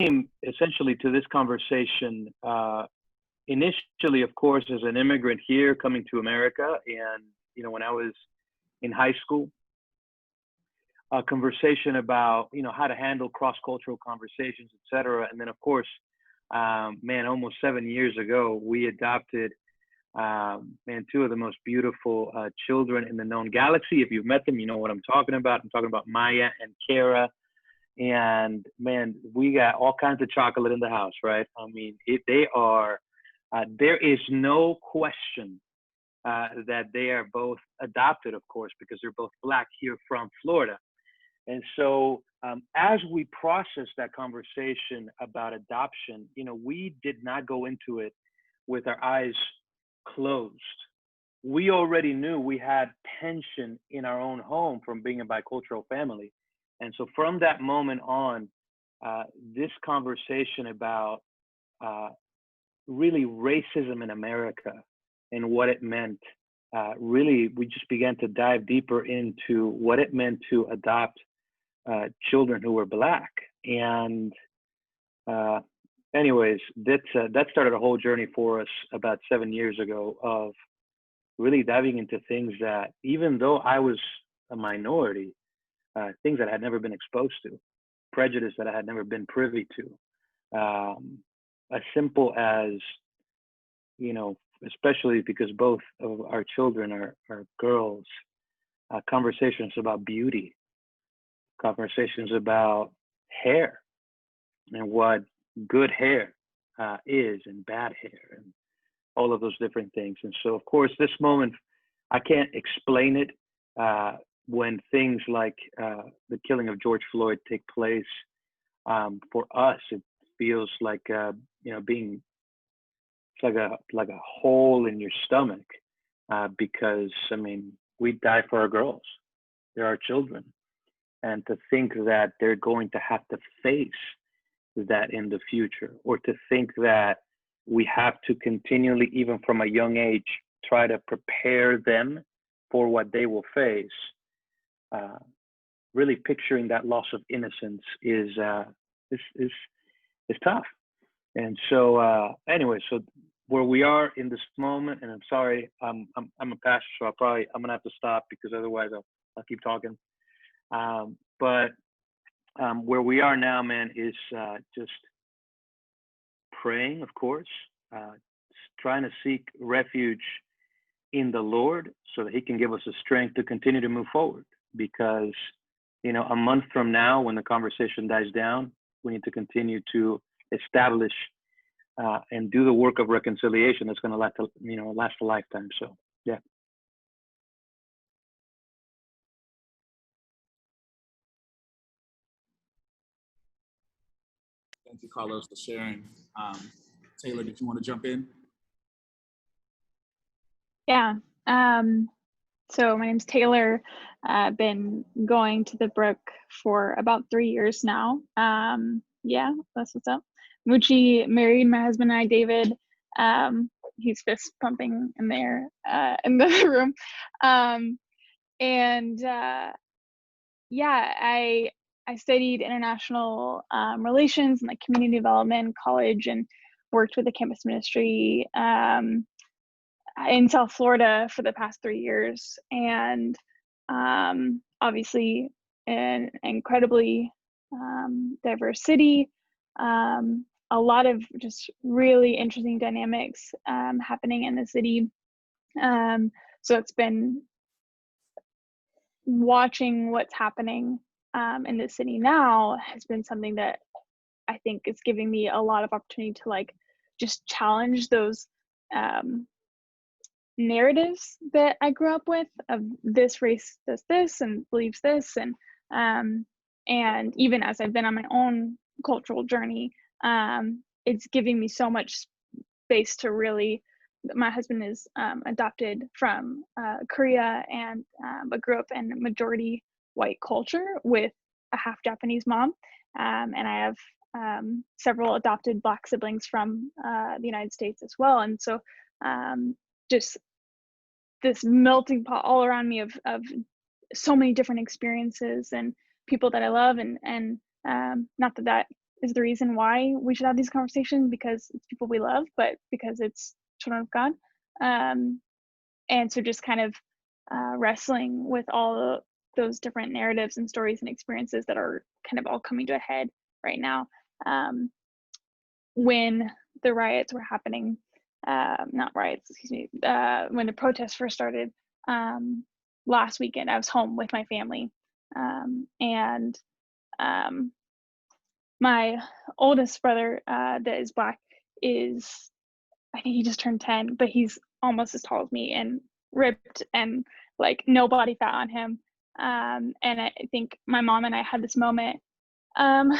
essentially to this conversation initially, of course, as an immigrant here coming to America, and when I was in high school, a conversation about how to handle cross-cultural conversations, etc. And then, of course, almost 7 years ago, we adopted two of the most beautiful children in the known galaxy. If you've met them, you know what I'm talking about. I'm talking about Maya and Kara. And man, we got all kinds of chocolate in the house, right? I mean, they are, there is no question that they are both adopted, of course, because they're both Black here from Florida. And so as we process that conversation about adoption, we did not go into it with our eyes closed. We already knew we had tension in our own home from being a bicultural family. And so from that moment on, this conversation about really racism in America and what it meant, really, we just began to dive deeper into what it meant to adopt children who were Black. And anyways, that started a whole journey for us about 7 years ago of really diving into things that, even though I was a minority, things that I had never been exposed to, prejudice that I had never been privy to, as simple as, especially because both of our children are girls, conversations about beauty, conversations about hair and what good hair is and bad hair and all of those different things. And so, of course, this moment, I can't explain it. When things like the killing of George Floyd take place, for us, it feels like being, it's like a hole in your stomach, because I mean, we die for our girls, they're our children, and to think that they're going to have to face that in the future, or to think that we have to continually, even from a young age, try to prepare them for what they will face. Really picturing that loss of innocence is tough. And so anyway, so where we are in this moment, and I'm sorry, I'm a pastor, so I'm gonna have to stop, because otherwise I'll keep talking. But where we are now, man, is just praying, of course, trying to seek refuge in the Lord so that He can give us the strength to continue to move forward. Because, a month from now, when the conversation dies down, we need to continue to establish and do the work of reconciliation that's going to last a lifetime. So, yeah. Thank you, Carlos, for sharing. Taylor, did you want to jump in? Yeah. So my name's Taylor. I've been going to the Brook for about 3 years now. Yeah, that's what's up. Moochie married my husband and I, David. He's fist pumping in there in the room. Yeah, I studied international relations and like community development in college, and worked with the campus ministry in South Florida for the past 3 years. And obviously an incredibly diverse city, a lot of just really interesting dynamics happening in the city. So it's been watching what's happening in the city now has been something that I think is giving me a lot of opportunity to like just challenge those narratives that I grew up with of this race does this and believes this, and even as I've been on my own cultural journey, it's giving me so much space to really. My husband is adopted from Korea, and but grew up in majority white culture with a half Japanese mom, and I have several adopted Black siblings from the United States as well. And so just this melting pot all around me of so many different experiences and people that I love, and not that is the reason why we should have these conversations, because it's people we love, but because it's children of God. And so just kind of wrestling with all those different narratives and stories and experiences that are kind of all coming to a head right now. When the riots were happening, not riots, excuse me, when the protests first started last weekend, I was home with my family. And my oldest brother that is Black is, I think he just turned 10, but he's almost as tall as me and ripped and like no body fat on him. And I think my mom and I had this moment, and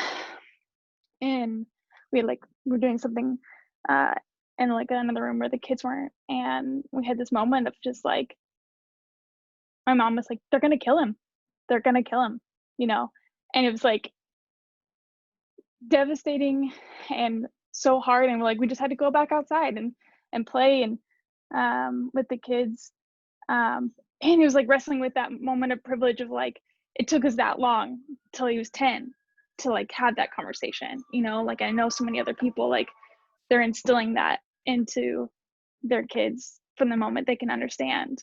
we're doing something in like another room where the kids weren't, and we had this moment of just like, my mom was like, they're gonna kill him, you know. And it was like devastating and so hard, and like we just had to go back outside and play and with the kids, and it was like wrestling with that moment of privilege of like, it took us that long till he was 10 to like have that conversation, you know. Like I know so many other people, like they're instilling that into their kids from the moment they can understand.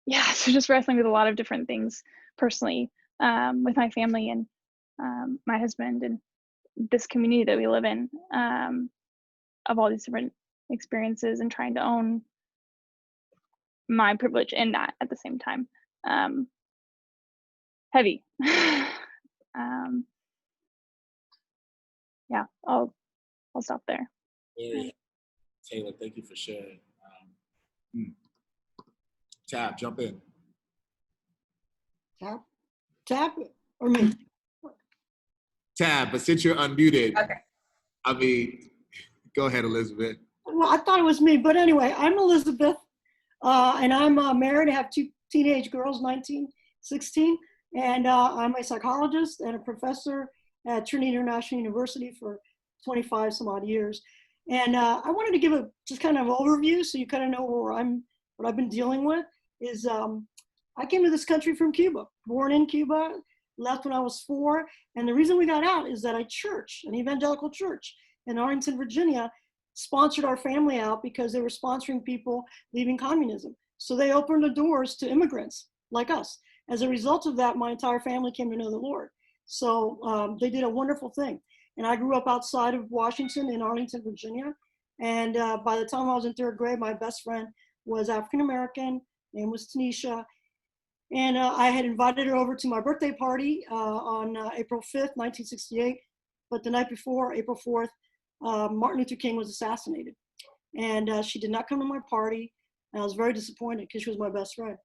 Yeah, so just wrestling with a lot of different things personally, with my family and my husband and this community that we live in, of all these different experiences, and trying to own my privilege in that at the same time. Heavy. Yeah, I'll stop there. Very, Taylor, thank you for sharing. Tab, jump in. Tab or me? Tab, but since you're unmuted, Okay. I mean, go ahead, Elizabeth. Well, I thought it was me, but anyway, I'm Elizabeth, and I'm married. I have two teenage girls, 19, 16, and I'm a psychologist and a professor at Trinity International University for 25 some odd years. And I wanted to give a just kind of overview so you kind of know what I've been dealing with. Is I came to this country from Cuba, born in Cuba, left when I was 4. And the reason we got out is that a church, an evangelical church in Arlington, Virginia, sponsored our family out because they were sponsoring people leaving communism. So they opened the doors to immigrants like us. As a result of that, my entire family came to know the Lord. So they did a wonderful thing. And I grew up outside of Washington in Arlington, Virginia. And by the time I was in 3rd grade, my best friend was African-American, name was Tanisha. And I had invited her over to my birthday party on April 5th, 1968. But the night before, April 4th, Martin Luther King was assassinated. And she did not come to my party. And I was very disappointed because she was my best friend.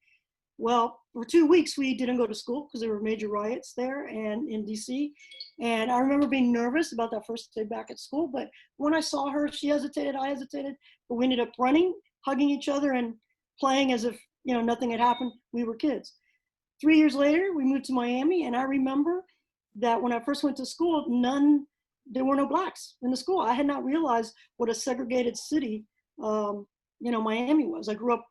Well, for 2 weeks, we didn't go to school because there were major riots there and in DC. And I remember being nervous about that first day back at school. But when I saw her, she hesitated, I hesitated. But we ended up running, hugging each other and playing as if, you know, nothing had happened. We were kids. 3 years later, we moved to Miami. And I remember that when I first went to school, there were no Blacks in the school. I had not realized what a segregated city, you know, Miami was. I grew up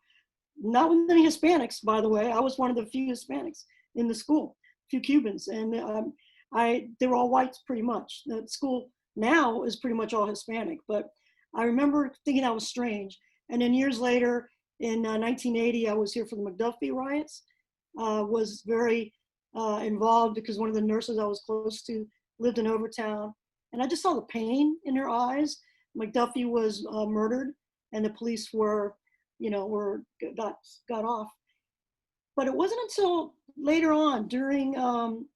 not with any Hispanics, by the way. I was one of the few Hispanics in the school, a few Cubans, and they were all whites pretty much. The school now is pretty much all Hispanic, but I remember thinking that was strange. And then years later, in 1980, I was here for the McDuffie riots, was very involved because one of the nurses I was close to lived in Overtown. And I just saw the pain in her eyes. McDuffie was murdered and the police got off. But it wasn't until later on during,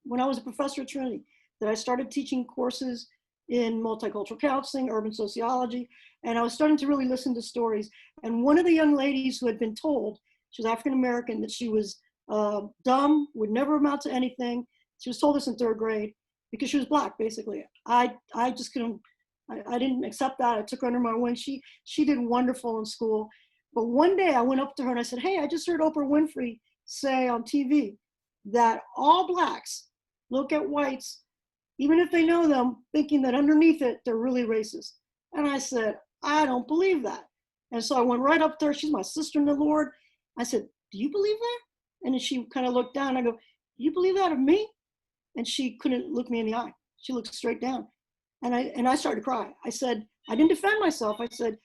when I was a professor at Trinity, that I started teaching courses in multicultural counseling, urban sociology, and I was starting to really listen to stories. And one of the young ladies who had been told, she was African-American, that she was dumb, would never amount to anything. She was told this in 3rd grade because she was Black, basically. I just couldn't, I didn't accept that. I took her under my wing. She did wonderful in school. But one day I went up to her and I said, hey, I just heard Oprah Winfrey say on TV that all Blacks look at whites, even if they know them, thinking that underneath it, they're really racist. And I said, I don't believe that. And so I went right up to her. She's my sister in the Lord. I said, do you believe that? And then she kind of looked down. I go, you believe that of me? And she couldn't look me in the eye. She looked straight down. And I started to cry. I said, I didn't defend myself. I said,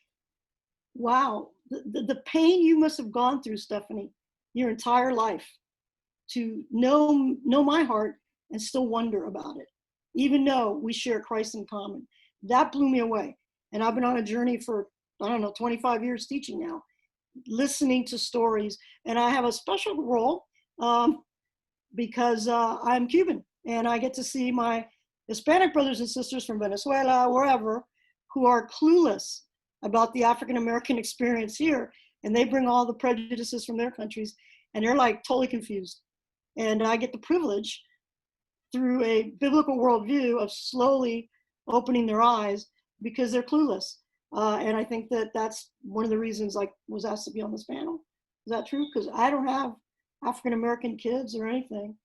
wow, the pain you must have gone through, Stephanie, your entire life to know my heart and still wonder about it, even though we share Christ in common. That blew me away. And I've been on a journey for, I don't know, 25 years teaching now, listening to stories. And I have a special role because I'm Cuban and I get to see my Hispanic brothers and sisters from Venezuela, wherever, who are clueless about the African-American experience here. And they bring all the prejudices from their countries and they're like totally confused. And I get the privilege through a biblical worldview of slowly opening their eyes because they're clueless. And I think that that's one of the reasons I was asked to be on this panel. Is that true? Because I don't have African-American kids or anything.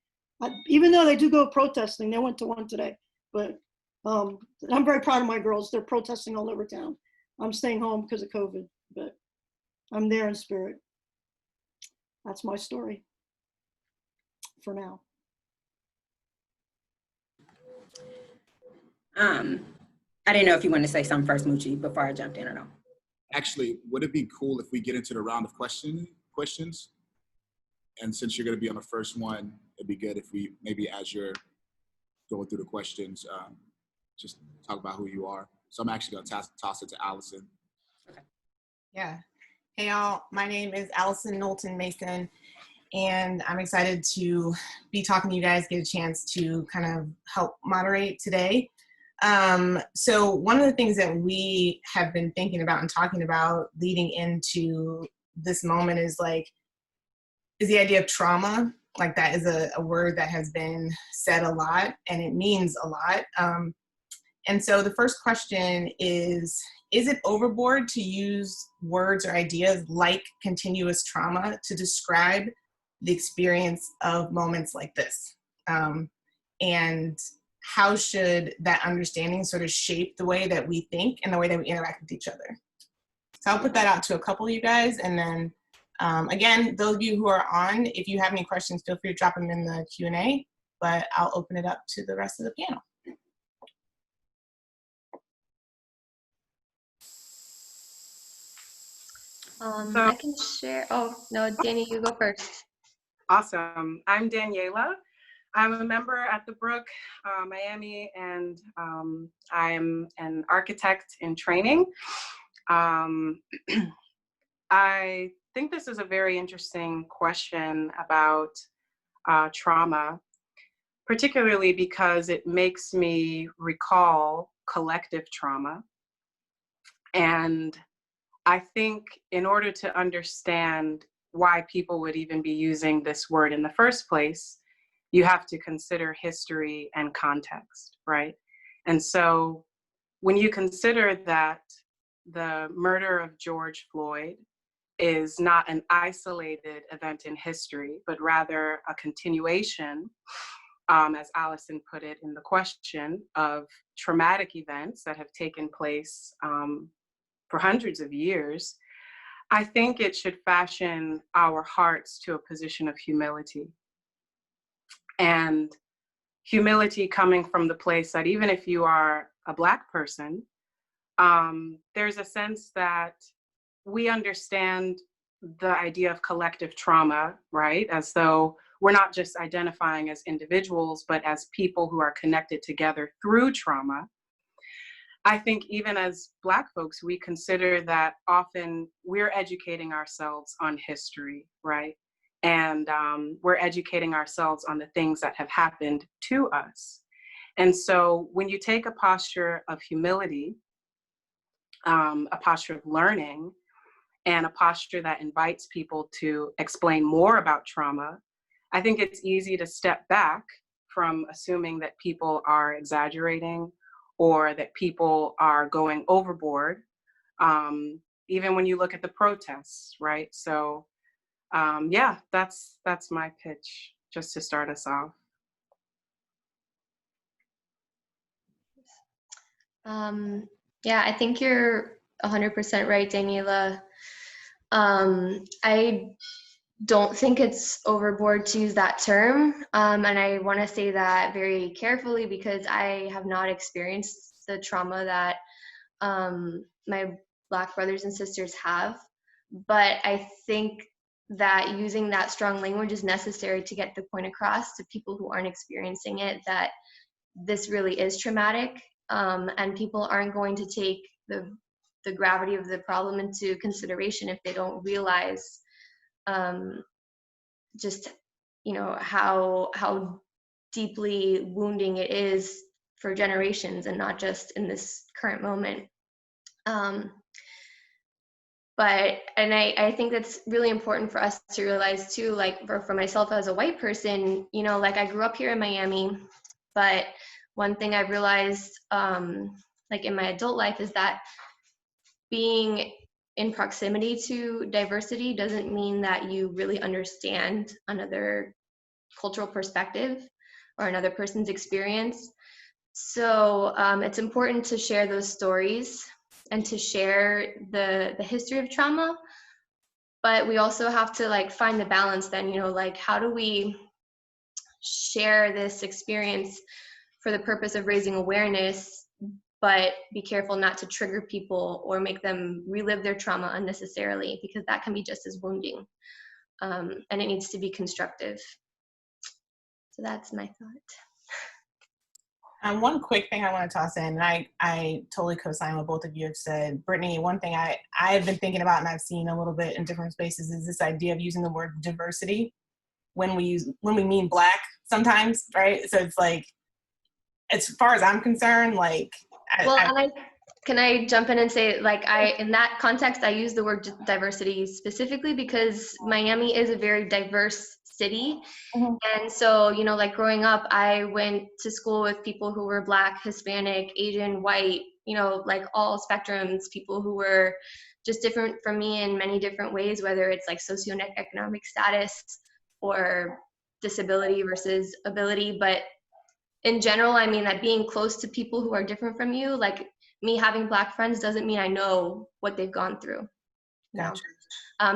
Even though they do go protesting, they went to one today. But I'm very proud of my girls. They're protesting all over town. I'm staying home because of COVID, but I'm there in spirit. That's my story for now. I didn't know if you wanted to say something first, Moochie, before I jumped in or no. Actually, would it be cool if we get into the round of questions? And since you're going to be on the first one, it'd be good if we maybe, as you're going through the questions, just talk about who you are. So I'm actually going to toss it to Alison. Okay. Yeah. Hey, all. My name is Alison Knowlton Mason, and I'm excited to be talking to you guys, get a chance to kind of help moderate today. So one of the things that we have been thinking about and talking about leading into this moment is the idea of trauma. Like that is a word that has been said a lot and it means a lot. And so the first question is it overboard to use words or ideas like continuous trauma to describe the experience of moments like this? And how should that understanding sort of shape the way that we think and the way that we interact with each other? So I'll put that out to a couple of you guys. And then again, those of you who are on, if you have any questions, feel free to drop them in the Q&A, but I'll open it up to the rest of the panel. I can share. Oh, no, Danny, you go first. Awesome. I'm Daniela. I'm a member at the Brook, Miami, and I'm an architect in training. I think this is a very interesting question about trauma, particularly because it makes me recall collective trauma. And I think in order to understand why people would even be using this word in the first place, you have to consider history and context, right? And so when you consider that the murder of George Floyd is not an isolated event in history, but rather a continuation, as Alison put it in the question, of traumatic events that have taken place for hundreds of years, I think it should fashion our hearts to a position of humility. And humility coming from the place that even if you are a Black person, there's a sense that we understand the idea of collective trauma, right? As though we're not just identifying as individuals, but as people who are connected together through trauma. I think even as Black folks, we consider that often we're educating ourselves on history, right? And we're educating ourselves on the things that have happened to us. And so when you take a posture of humility, a posture of learning, and a posture that invites people to explain more about trauma, I think it's easy to step back from assuming that people are exaggerating or that people are going overboard, even when you look at the protests, right? So yeah, that's my pitch, just to start us off. Yeah, I think you're 100% right, Daniela. I don't think it's overboard to use that term. And I want to say that very carefully because I have not experienced the trauma that my Black brothers and sisters have. But I think that using that strong language is necessary to get the point across to people who aren't experiencing it, that this really is traumatic, and people aren't going to take the gravity of the problem into consideration if they don't realize just, you know, how deeply wounding it is for generations and not just in this current moment. But I think that's really important for us to realize too, like for myself as a white person, you know, like I grew up here in Miami, but one thing I've realized like in my adult life is that being in proximity to diversity doesn't mean that you really understand another cultural perspective or another person's experience. So it's important to share those stories and to share the history of trauma, but we also have to like find the balance then, you know, like how do we share this experience for the purpose of raising awareness, but be careful not to trigger people or make them relive their trauma unnecessarily, because that can be just as wounding, and it needs to be constructive. So that's my thought. One quick thing I want to toss in, and I totally co-sign what both of you have said. Brittany, one thing I've been thinking about and I've seen a little bit in different spaces is this idea of using the word diversity when we mean Black sometimes, right? So it's like, as far as I'm concerned, like, can I jump in and say, like, in that context, I use the word diversity specifically because Miami is a very diverse city. Mm-hmm. And so, you know, like growing up, I went to school with people who were Black, Hispanic, Asian, white, you know, like all spectrums, people who were just different from me in many different ways, whether it's like socioeconomic status or disability versus ability. But in general, I mean that being close to people who are different from you, like me having Black friends doesn't mean I know what they've gone through. You know?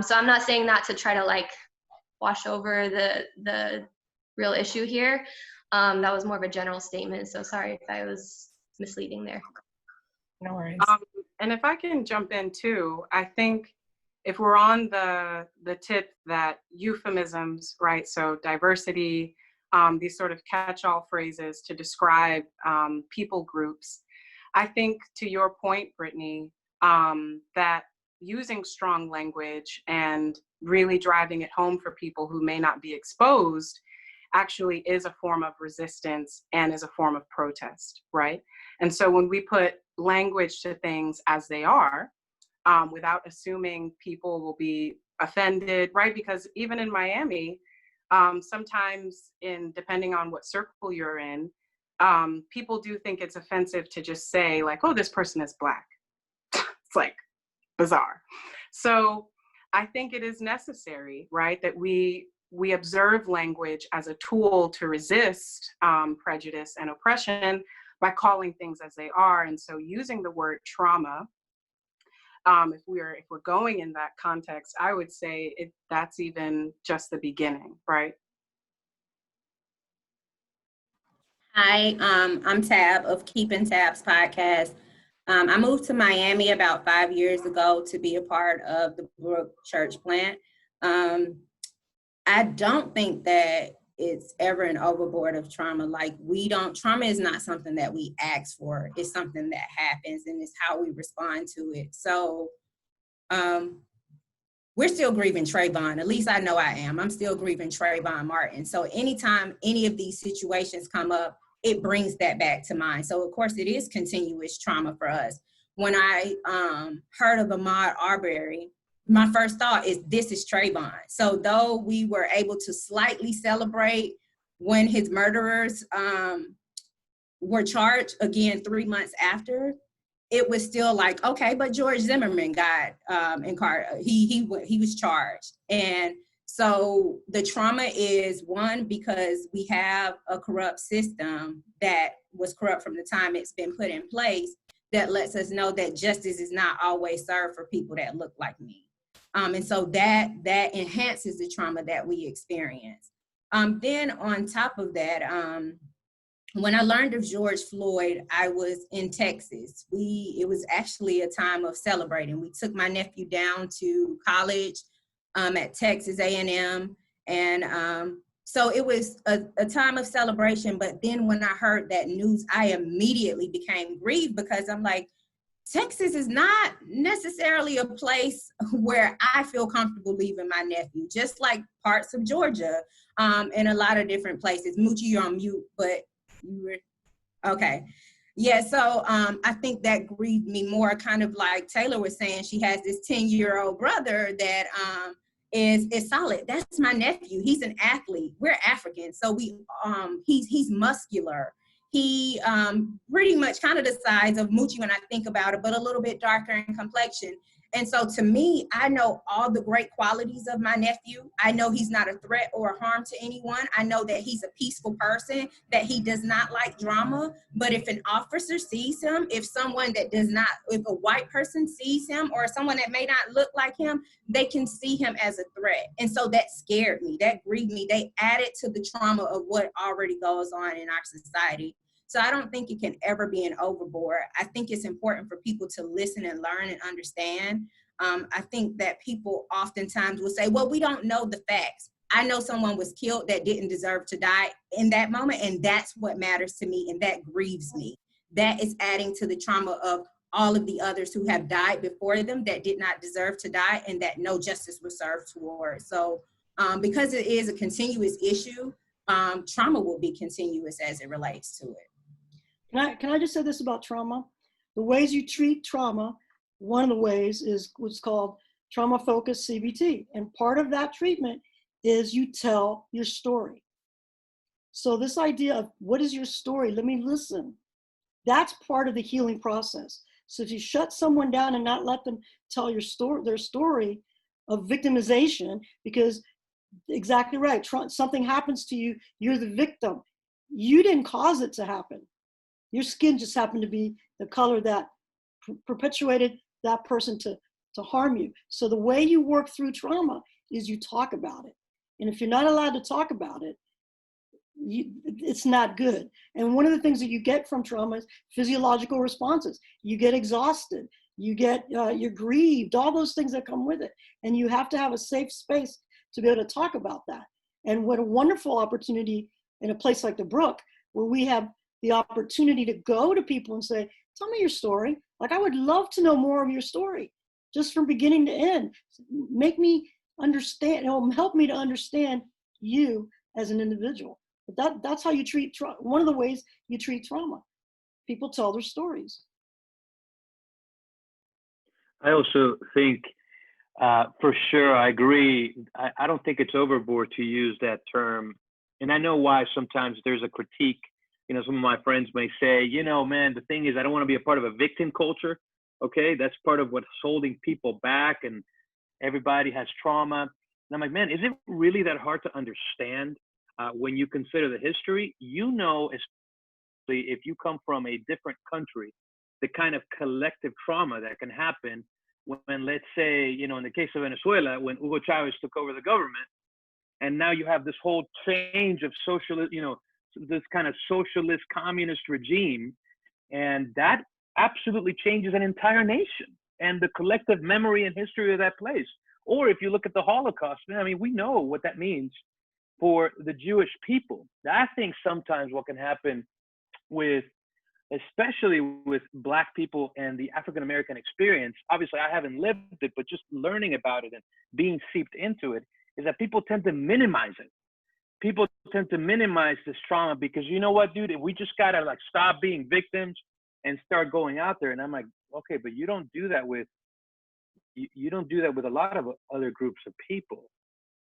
So I'm not saying that to try to like wash over the real issue here. That was more of a general statement. So sorry if I was misleading there. No worries. And if I can jump in too, I think if we're on the tip that euphemisms, right? So diversity, these sort of catch-all phrases to describe people groups. I think to your point, Brittany, that using strong language and really driving it home for people who may not be exposed actually is a form of resistance and is a form of protest, right? And so when we put language to things as they are, without assuming people will be offended, right? Because even in Miami, sometimes depending on what circle you're in, people do think it's offensive to just say like, oh, this person is Black. It's like bizarre. So I think it is necessary, right, that we observe language as a tool to resist prejudice and oppression by calling things as they are. And so using the word trauma, if we're going in that context, I would say that's even just the beginning, right? Hi, I'm Tab of Keeping Tabs podcast. I moved to Miami about 5 years ago to be a part of the Brook church plant. I don't think that it's ever an overboard of trauma. Like trauma is not something that we ask for. It's something that happens and it's how we respond to it. So we're still grieving Trayvon. At least I know I am. I'm still grieving Trayvon Martin. So anytime any of these situations come up, it brings that back to mind. So of course it is continuous trauma for us. When I heard of Ahmaud Arbery, my first thought is this is Trayvon. So though we were able to slightly celebrate when his murderers were charged again 3 months after, it was still like, okay, but George Zimmerman got he was charged. And so the trauma is one, because we have a corrupt system that was corrupt from the time it's been put in place that lets us know that justice is not always served for people that look like me. And so that enhances the trauma that we experience. Then on top of that, when I learned of George Floyd, I was in Texas. It was actually a time of celebrating. We took my nephew down to college at Texas A&M. And so it was a time of celebration. But then when I heard that news, I immediately became grieved, because I'm like, Texas is not necessarily a place where I feel comfortable leaving my nephew, just like parts of Georgia, and a lot of different places. Moochie, you're on mute, but you were, okay. Yeah, so I think that grieved me more, kind of like Taylor was saying, she has this 10-year-old brother that is solid. That's my nephew. He's an athlete. We're African, so he's muscular. He pretty much kind of the size of Moochie when I think about it, but a little bit darker in complexion. And so to me, I know all the great qualities of my nephew. I know he's not a threat or a harm to anyone. I know that he's a peaceful person, that he does not like drama. But if an officer sees him, if a white person sees him, or someone that may not look like him, they can see him as a threat. And so that scared me, that grieved me. They added to the trauma of what already goes on in our society. So I don't think it can ever be an overboard. I think it's important for people to listen and learn and understand. I think that people oftentimes will say, well, we don't know the facts. I know someone was killed that didn't deserve to die in that moment, and that's what matters to me, and that grieves me. That is adding to the trauma of all of the others who have died before them that did not deserve to die, and that no justice was served toward. So because it is a continuous issue, trauma will be continuous as it relates to it. Can I just say this about trauma? The ways you treat trauma, one of the ways is what's called trauma-focused CBT. And part of that treatment is you tell your story. So this idea of what is your story? Let me listen. That's part of the healing process. So if you shut someone down and not let them tell their story of victimization, because exactly right, something happens to you, you're the victim. You didn't cause it to happen. Your skin just happened to be the color that perpetuated that person to harm you. So the way you work through trauma is you talk about it. And if you're not allowed to talk about it, it's not good. And one of the things that you get from trauma is physiological responses. You get exhausted, you're grieved, all those things that come with it. And you have to have a safe space to be able to talk about that. And what a wonderful opportunity in a place like the Brook, where we have the opportunity to go to people and say, tell me your story. Like, I would love to know more of your story, just from beginning to end. Make me understand, help me to understand you as an individual. But that's how you treat trauma. One of the ways you treat trauma. People tell their stories. I also think, for sure, I agree. I don't think it's overboard to use that term. And I know why sometimes there's a critique. You know, some of my friends may say, man, the thing is, I don't want to be a part of a victim culture. Okay, that's part of what's holding people back, and everybody has trauma. And I'm like, man, is it really that hard to understand when you consider the history? Especially if you come from a different country, the kind of collective trauma that can happen when, let's say, in the case of Venezuela, when Hugo Chavez took over the government, and now you have this whole change of socialist, this kind of socialist communist regime, and that absolutely changes an entire nation and the collective memory and history of that place. Or if you look at the Holocaust, we know what that means for the Jewish people. I think sometimes what can happen especially with Black people and the African American experience, obviously I haven't lived it, but just learning about it and being seeped into it, is that people tend to minimize it. People tend to minimize this trauma because, you know what, dude, we just gotta stop being victims and start going out there. And I'm like, okay, but you don't do that with a lot of other groups of people.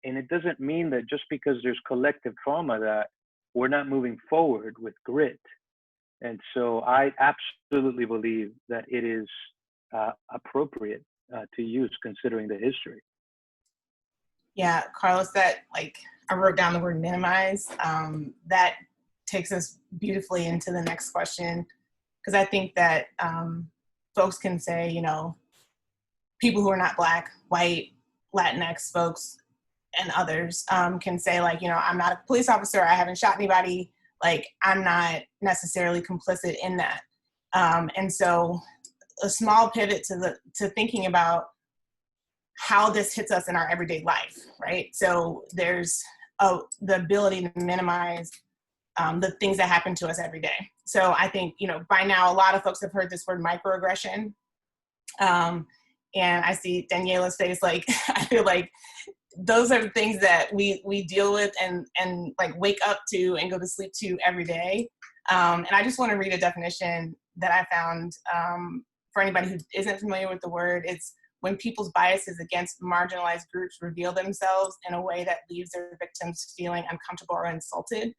And it doesn't mean that just because there's collective trauma that we're not moving forward with grit. And so I absolutely believe that it is appropriate to use, considering the history. Yeah, Carlos, that I wrote down the word minimize. That takes us beautifully into the next question, because I think that folks can say, people who are not Black, white, Latinx folks and others can say, like, you know, I'm not a police officer, I haven't shot anybody, like, I'm not necessarily complicit in that. And so a small pivot to thinking about how this hits us in our everyday life, right? So there's the ability to minimize the things that happen to us every day. So I think, you know, by now a lot of folks have heard this word microaggression. And I see Daniela's face, like, I feel like those are the things that we deal with and like wake up to and go to sleep to every day. And I just want to read a definition that I found for anybody who isn't familiar with the word. It's when people's biases against marginalized groups reveal themselves in a way that leaves their victims feeling uncomfortable or insulted.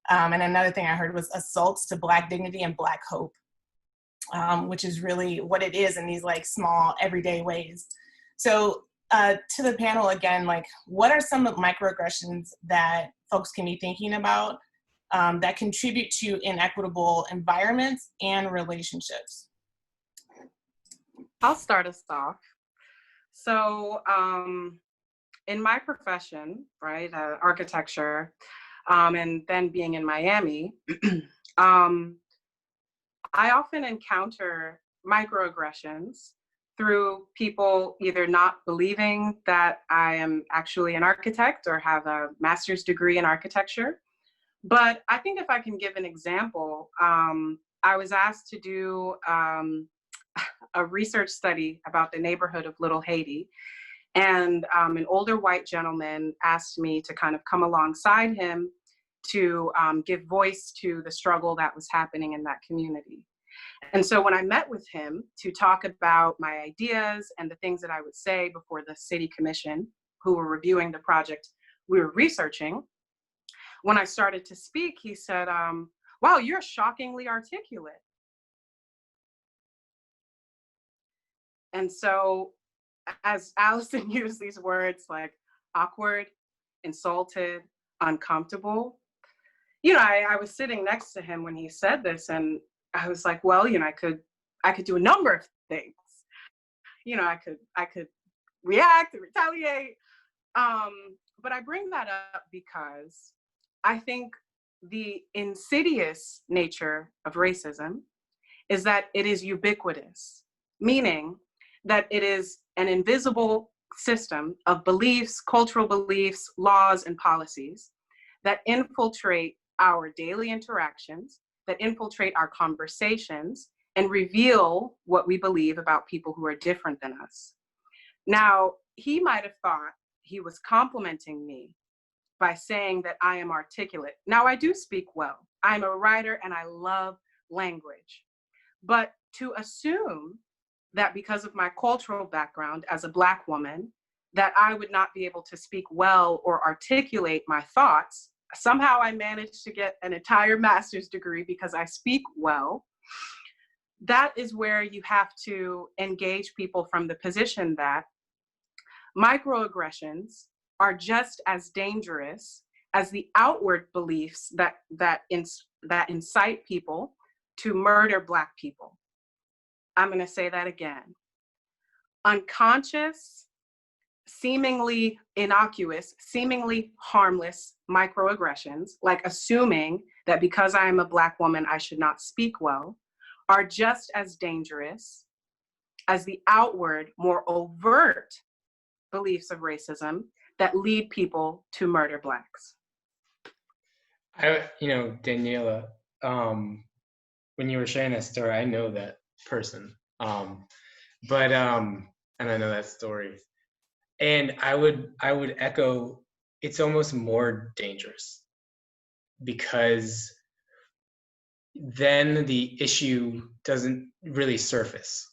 And another thing I heard was assaults to Black dignity and Black hope, which is really what it is in these like small everyday ways. So to the panel again, like, what are some of the microaggressions that folks can be thinking about that contribute to inequitable environments and relationships? I'll start us off. So in my profession, right, architecture, and then being in Miami, I often encounter microaggressions through people either not believing that I am actually an architect or have a master's degree in architecture. But I think if I can give an example, I was asked to do a research study about the neighborhood of Little Haiti. And an older white gentleman asked me to kind of come alongside him to give voice to the struggle that was happening in that community. And so when I met with him to talk about my ideas and the things that I would say before the city commission, who were reviewing the project we were researching, when I started to speak, he said, wow, you're shockingly articulate. And so as Alison used these words like awkward, insulted, uncomfortable, you know, I was sitting next to him when he said this, and I was like, well, you know, I could do a number of things. You know, I could react and retaliate. But I bring that up because I think the insidious nature of racism is that it is ubiquitous, meaning that it is an invisible system of beliefs, cultural beliefs, laws, and policies that infiltrate our daily interactions, that infiltrate our conversations, and reveal what we believe about people who are different than us. Now, he might have thought he was complimenting me by saying that I am articulate. Now, I do speak well. I'm a writer and I love language. But to assume that because of my cultural background as a Black woman, that I would not be able to speak well or articulate my thoughts, somehow I managed to get an entire master's degree because I speak well. That is where you have to engage people from the position that microaggressions are just as dangerous as the outward beliefs that incite people to murder Black people. I'm going to say that again. Unconscious, seemingly innocuous, seemingly harmless microaggressions, like assuming that because I am a Black woman, I should not speak well, are just as dangerous as the outward, more overt beliefs of racism that lead people to murder Blacks. You know, Daniela, when you were sharing that story, I know that person, and I know that story. And I would echo, it's almost more dangerous because then the issue doesn't really surface.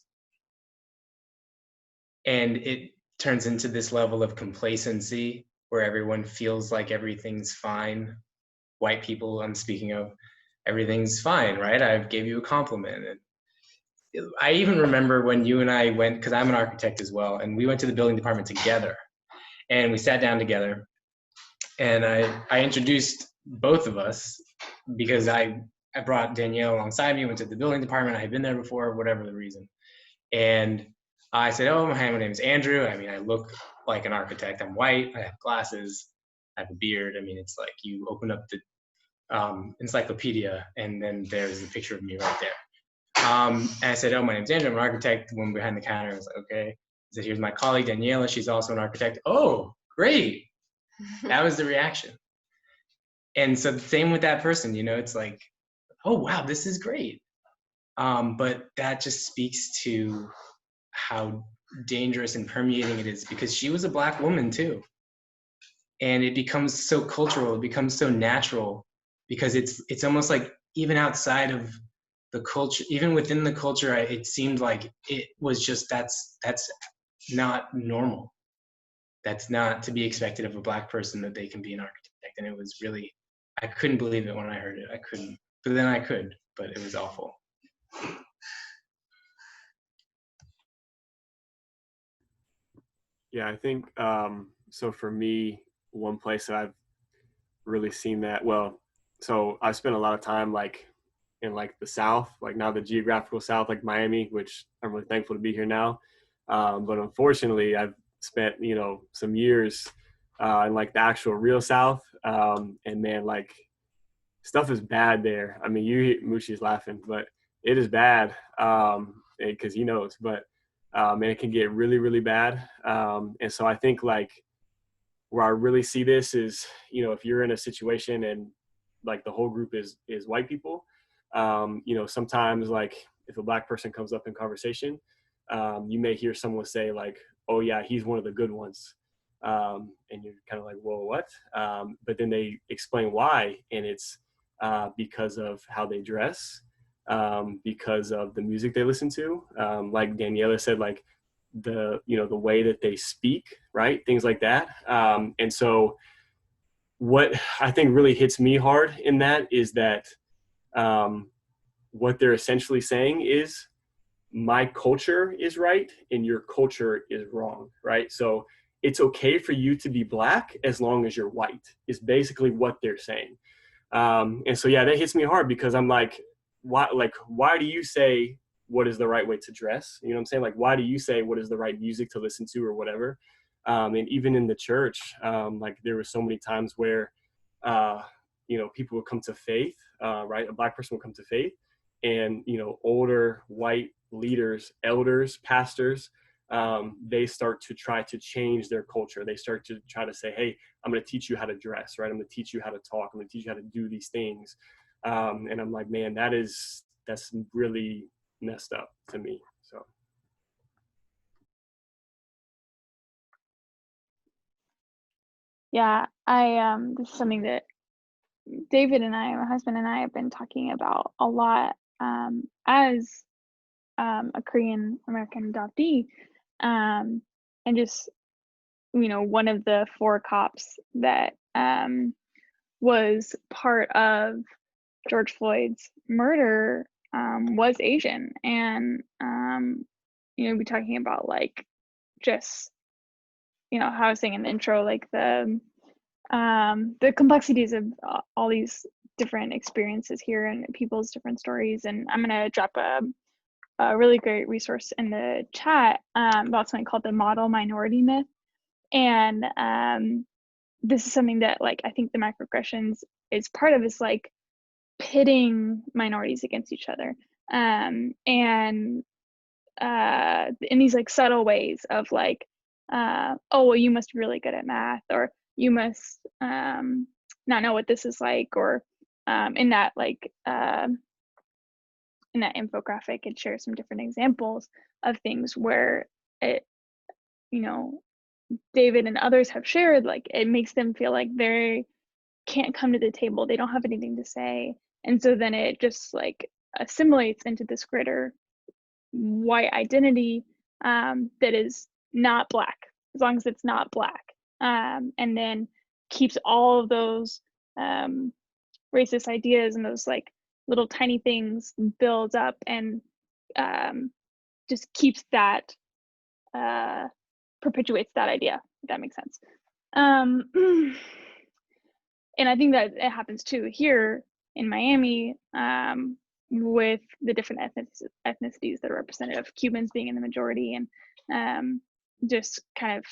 And it turns into this level of complacency where everyone feels like everything's fine. White people, I'm speaking of, everything's fine, right? I gave you a compliment. And I even remember when you and I went, because I'm an architect as well, and we went to the building department together. And we sat down together. And I introduced both of us because I brought Danielle alongside me, went to the building department. I had been there before, whatever the reason. And I said, oh, hi, my name is Andrew. I mean, I look like an architect. I'm white, I have glasses, I have a beard. I mean, it's like you open up the encyclopedia and then there's a picture of me right there. And I said, oh, my name's Andrew, I'm an architect. When behind the counter, I was like, okay. I said, here's my colleague, Daniela. She's also an architect. Oh, great. That was the reaction. And so the same with that person, you know, it's like, oh, wow, this is great. But that just speaks to how dangerous and permeating it is, because she was a Black woman too. And it becomes so cultural, it becomes so natural, because it's almost like even outside of the culture, even within the culture, it seemed like it was just, that's not normal. That's not to be expected of a Black person, that they can be an architect. And it was really, I couldn't believe it when I heard it. I couldn't, but then I could, but it was awful. Yeah, I think, so for me, one place that I've really seen that, well, so I spent a lot of time like in like the South, like now the geographical South, like Miami, which I'm really thankful to be here now. But unfortunately, I've spent, you know, some years in like the actual real South. And man, like stuff is bad there. I mean, Mushi's laughing, but it is bad because he knows, but and it can get really, really bad. And so I think like where I really see this is, you know, if you're in a situation and like the whole group is white people, you know, sometimes like if a Black person comes up in conversation, you may hear someone say like, oh yeah, he's one of the good ones. And you're kind of like, whoa, what? But then they explain why. And it's because of how they dress, because of the music they listen to. Like Daniela said, like the, you know, the way that they speak, right? Things like that. And so what I think really hits me hard in that is that what they're essentially saying is my culture is right and your culture is wrong, right? So it's okay for you to be Black as long as you're white is basically what they're saying. And so, yeah, that hits me hard because I'm like, why do you say what is the right way to dress? You know what I'm saying? Like, why do you say what is the right music to listen to or whatever? And even in the church, like there were so many times where, you know, people would come to faith, right? A Black person would come to faith and, you know, older white leaders, elders, pastors, they start to try to change their culture. They start to try to say, hey, I'm going to teach you how to dress, right? I'm going to teach you how to talk. I'm going to teach you how to do these things. And I'm like, man, that's really messed up to me. So. Yeah, this is something that David and I, my husband and I, have been talking about a lot as a Korean American adoptee, and just, you know, one of the 4 cops that was part of George Floyd's murder was Asian, and you know, be talking about like just, you know, how I was saying in the intro, like the complexities of all these different experiences here and people's different stories. And I'm gonna drop a really great resource in the chat about something called the model minority myth. And this is something that like I think the microaggressions is part of, is like pitting minorities against each other, and in these like subtle ways of like, oh well, you must be really good at math, or you must not know what this is like, or in that like in that infographic it shares some different examples of things where it, you know, David and others have shared, like it makes them feel like they can't come to the table, they don't have anything to say, and so then it just like assimilates into this greater white identity that is not Black, as long as it's not Black, and then keeps all of those racist ideas and those like little tiny things builds up, and just keeps that perpetuates that idea, if that makes sense. And I think that it happens too here in Miami, with the different ethnicities that are represented, of Cubans being in the majority, and just kind of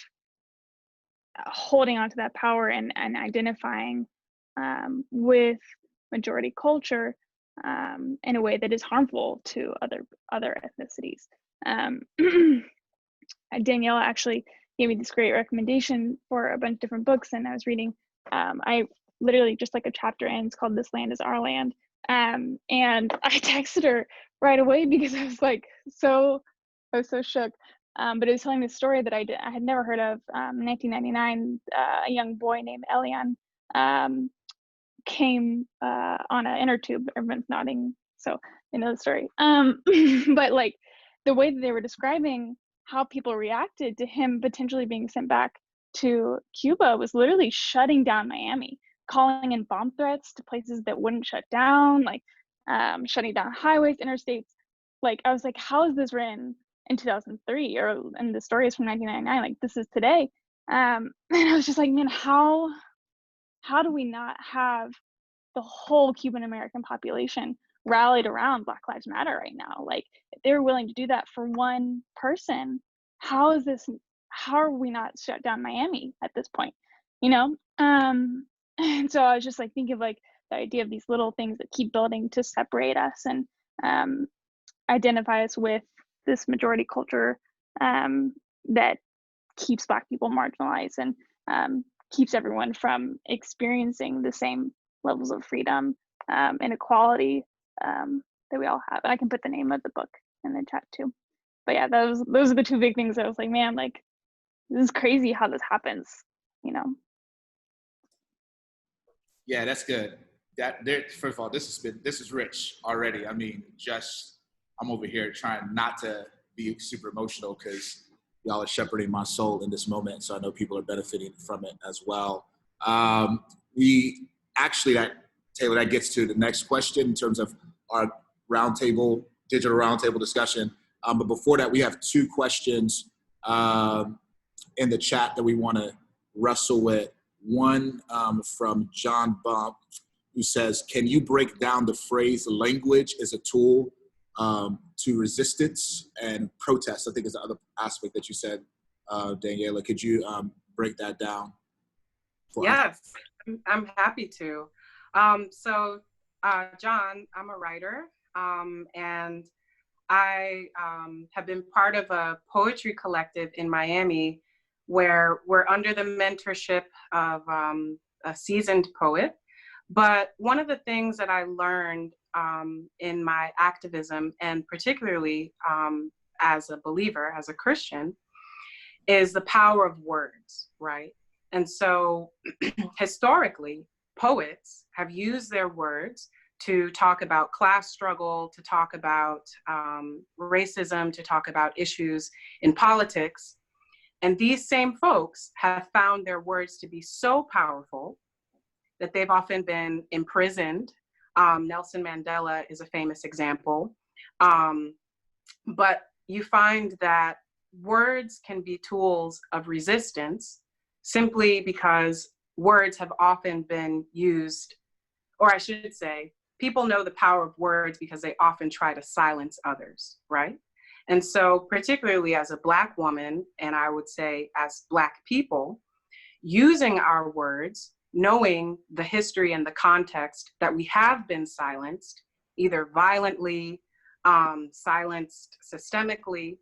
holding on to that power and identifying with majority culture in a way that is harmful to other ethnicities. Daniela actually gave me this great recommendation for a bunch of different books, and I was reading. I literally just like a chapter in, it's called "This Land Is Our Land," and I texted her right away because I was so shook. But it was telling this story that I had never heard of. In 1999, a young boy named Elian came on an inner tube. Everyone's nodding, so they know the story. But like the way that they were describing how people reacted to him potentially being sent back to Cuba was literally shutting down Miami, calling in bomb threats to places that wouldn't shut down, like shutting down highways, interstates. Like I was like, how is this written in 2003? And the story is from 1999. Like this is today. And I was just like, man, how do we not have the whole Cuban American population rallied around Black Lives Matter right now? Like if they're willing to do that for one person, how are we not shut down Miami at this point, you know? And so I was just like thinking of like the idea of these little things that keep building to separate us and identify us with this majority culture that keeps Black people marginalized and keeps everyone from experiencing the same levels of freedom and equality that we all have. And I can put the name of the book in the chat too. But yeah, those are the two big things that I was like, man, like this is crazy how this happens, you know? Yeah, that's good. First of all, this is rich already. I mean, I'm over here trying not to be super emotional because y'all are shepherding my soul in this moment. So I know people are benefiting from it as well. Taylor, that gets to the next question in terms of our digital roundtable discussion. But before that, we have two questions in the chat that we want to wrestle with. One from John Bump, who says, can you break down the phrase language as a tool to resistance and protest? I think is the other aspect that you said, Daniela. Could you break that down for us? Yes, I'm happy to. So John, I'm a writer, and I have been part of a poetry collective in Miami where we're under the mentorship of a seasoned poet. But one of the things that I learned in my activism, and particularly as a believer, as a Christian, is the power of words, right? And so historically, poets have used their words to talk about class struggle, to talk about racism, to talk about issues in politics. And these same folks have found their words to be so powerful that they've often been imprisoned. Nelson Mandela is a famous example. But you find that words can be tools of resistance simply because words have often been used, or I should say, people know the power of words because they often try to silence others, right? And so particularly as a Black woman, and I would say as Black people, using our words, knowing the history and the context that we have been silenced, either violently, silenced systemically,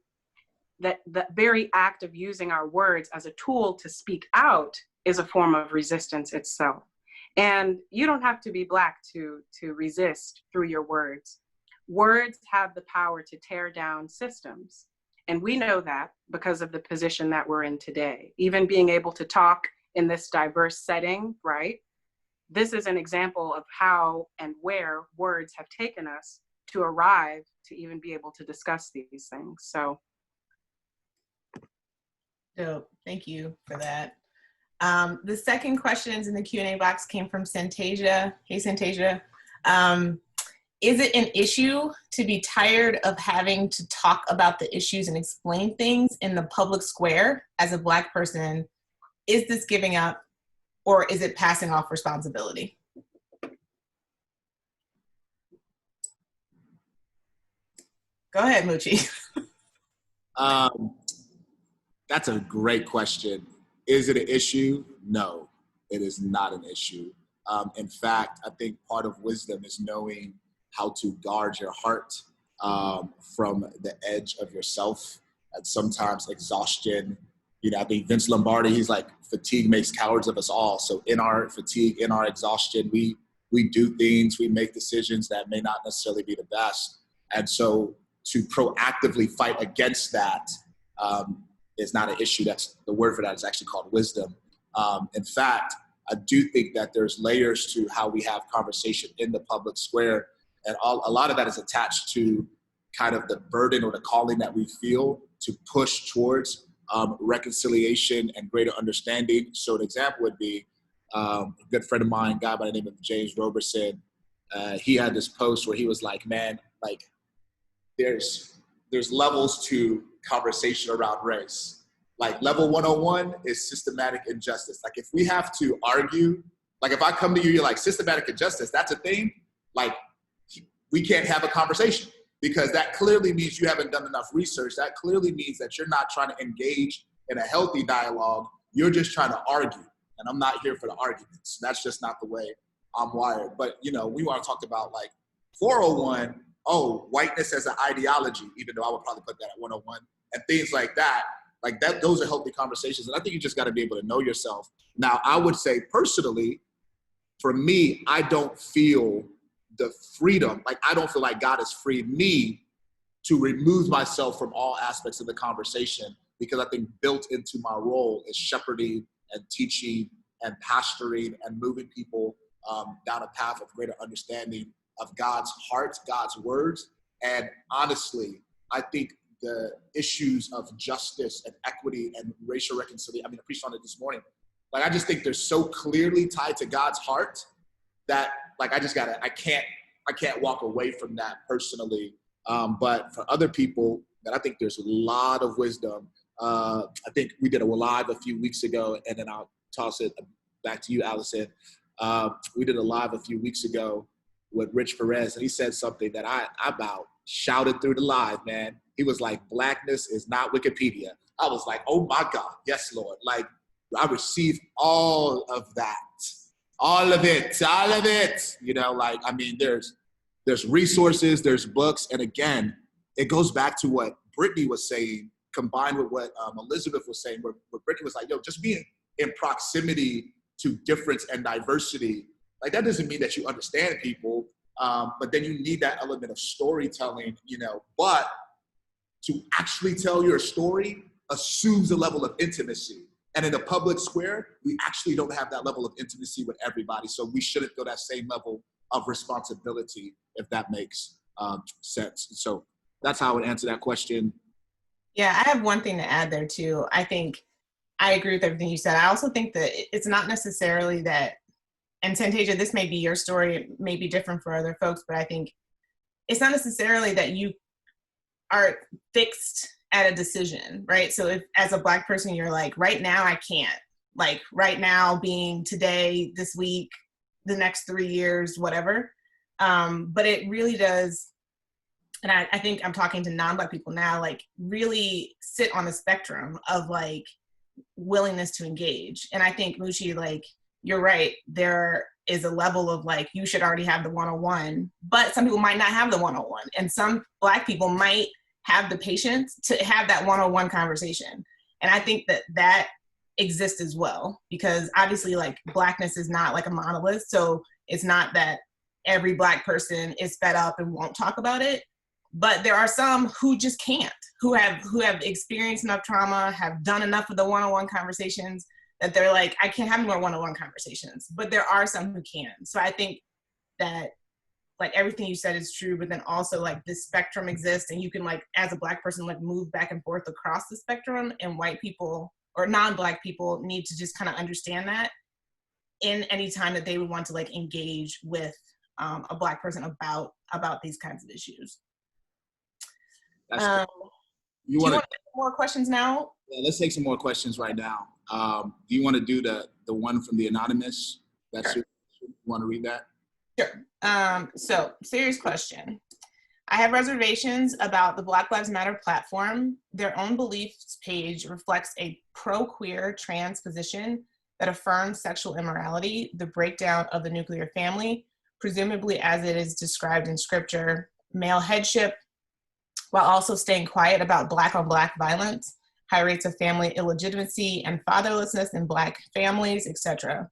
that the very act of using our words as a tool to speak out is a form of resistance itself. And you don't have to be Black to resist through your words. Words have the power to tear down systems. And we know that because of the position that we're in today. Even being able to talk in this diverse setting, right? This is an example of how and where words have taken us to arrive to even be able to discuss these things. So. Dope, thank you for that. The second questions in the Q&A box came from Santasia. Hey, Santasia. Is it an issue to be tired of having to talk about the issues and explain things in the public square as a Black person? Is this giving up, or is it passing off responsibility? Go ahead, Moochie. That's a great question. Is it an issue? No, it is not an issue. In fact, I think part of wisdom is knowing how to guard your heart from the edge of yourself, and sometimes exhaustion. You know, I think Vince Lombardi, he's like, fatigue makes cowards of us all. So in our fatigue, in our exhaustion, we do things, we make decisions that may not necessarily be the best. And so to proactively fight against that is not an issue. That's the word for that is actually called wisdom. In fact, I do think that there's layers to how we have conversation in the public square. And a lot of that is attached to kind of the burden or the calling that we feel to push towards reconciliation and greater understanding. So an example would be a good friend of mine, a guy by the name of James Roberson. He had this post where he was like, man, like there's levels to conversation around race. Like level 101 is systematic injustice. Like if we have to argue, like if I come to you, you're like systematic injustice, that's a thing. Like we can't have a conversation because that clearly means you haven't done enough research. That clearly means that you're not trying to engage in a healthy dialogue. You're just trying to argue. And I'm not here for the arguments. That's just not the way I'm wired. But, you know, we want to talk about like 401, whiteness as an ideology, even though I would probably put that at 101, and things like that. Like that, those are healthy conversations. And I think you just got to be able to know yourself. Now, I would say personally, for me, I don't feel the freedom. Like I don't feel like God has freed me to remove myself from all aspects of the conversation, because I think built into my role is shepherding and teaching and pastoring and moving people down a path of greater understanding of God's heart, God's words. And honestly, I think the issues of justice and equity and racial reconciliation, I mean, I preached on it this morning. Like, I just think they're so clearly tied to God's heart that like, I can't walk away from that personally. But for other people, that I think there's a lot of wisdom. I think we did a live a few weeks ago, and then I'll toss it back to you, Alison. We did a live a few weeks ago with Rich Perez, and he said something that I about shouted through the live, man. He was like, blackness is not Wikipedia. I was like, oh my God, yes, Lord. Like, I received all of that, all of it. You know, like, I mean, there's resources, there's books. And again, it goes back to what Brittany was saying, combined with what Elizabeth was saying, where Brittany was like, yo, just being in proximity to difference and diversity, like that doesn't mean that you understand people, but then you need that element of storytelling, you know, but to actually tell your story assumes a level of intimacy. And in a public square, we actually don't have that level of intimacy with everybody. So we shouldn't feel that same level of responsibility, if that makes sense. So that's how I would answer that question. Yeah, I have one thing to add there too. I think I agree with everything you said. I also think that it's not necessarily that, and Santasia, this may be your story, it may be different for other folks, but I think it's not necessarily that you are fixed at a decision, right? So if as a Black person, you're like, right now I can't, like right now being today, this week, the next 3 years, whatever. But it really does, and I think I'm talking to non-Black people now, like really sit on the spectrum of like willingness to engage. And I think, Mushi, like, you're right, there is a level of like, you should already have the 101, but some people might not have the 101. And some Black people might have the patience to have that 101 conversation. And I think that exists as well, because obviously like Blackness is not like a monolith. So it's not that every Black person is fed up and won't talk about it, but there are some who just can't, who have experienced enough trauma, have done enough of the 101 conversations that they're like, I can't have more 101 conversations, but there are some who can. So I think that like everything you said is true, but then also like this spectrum exists, and you can like, as a Black person, like move back and forth across the spectrum, and white people or non-Black people need to just kind of understand that in any time that they would want to like engage with a Black person about these kinds of issues. That's you want to take more questions now? Yeah, let's take some more questions right now. Do you want to do the one from the anonymous? That's sure. You want to read that? Sure. So serious question. I have reservations about the Black Lives Matter platform. Their own beliefs page reflects a pro-queer trans position that affirms sexual immorality, the breakdown of the nuclear family, presumably as it is described in scripture, male headship, while also staying quiet about Black on Black violence, high rates of family illegitimacy and fatherlessness in Black families, etc.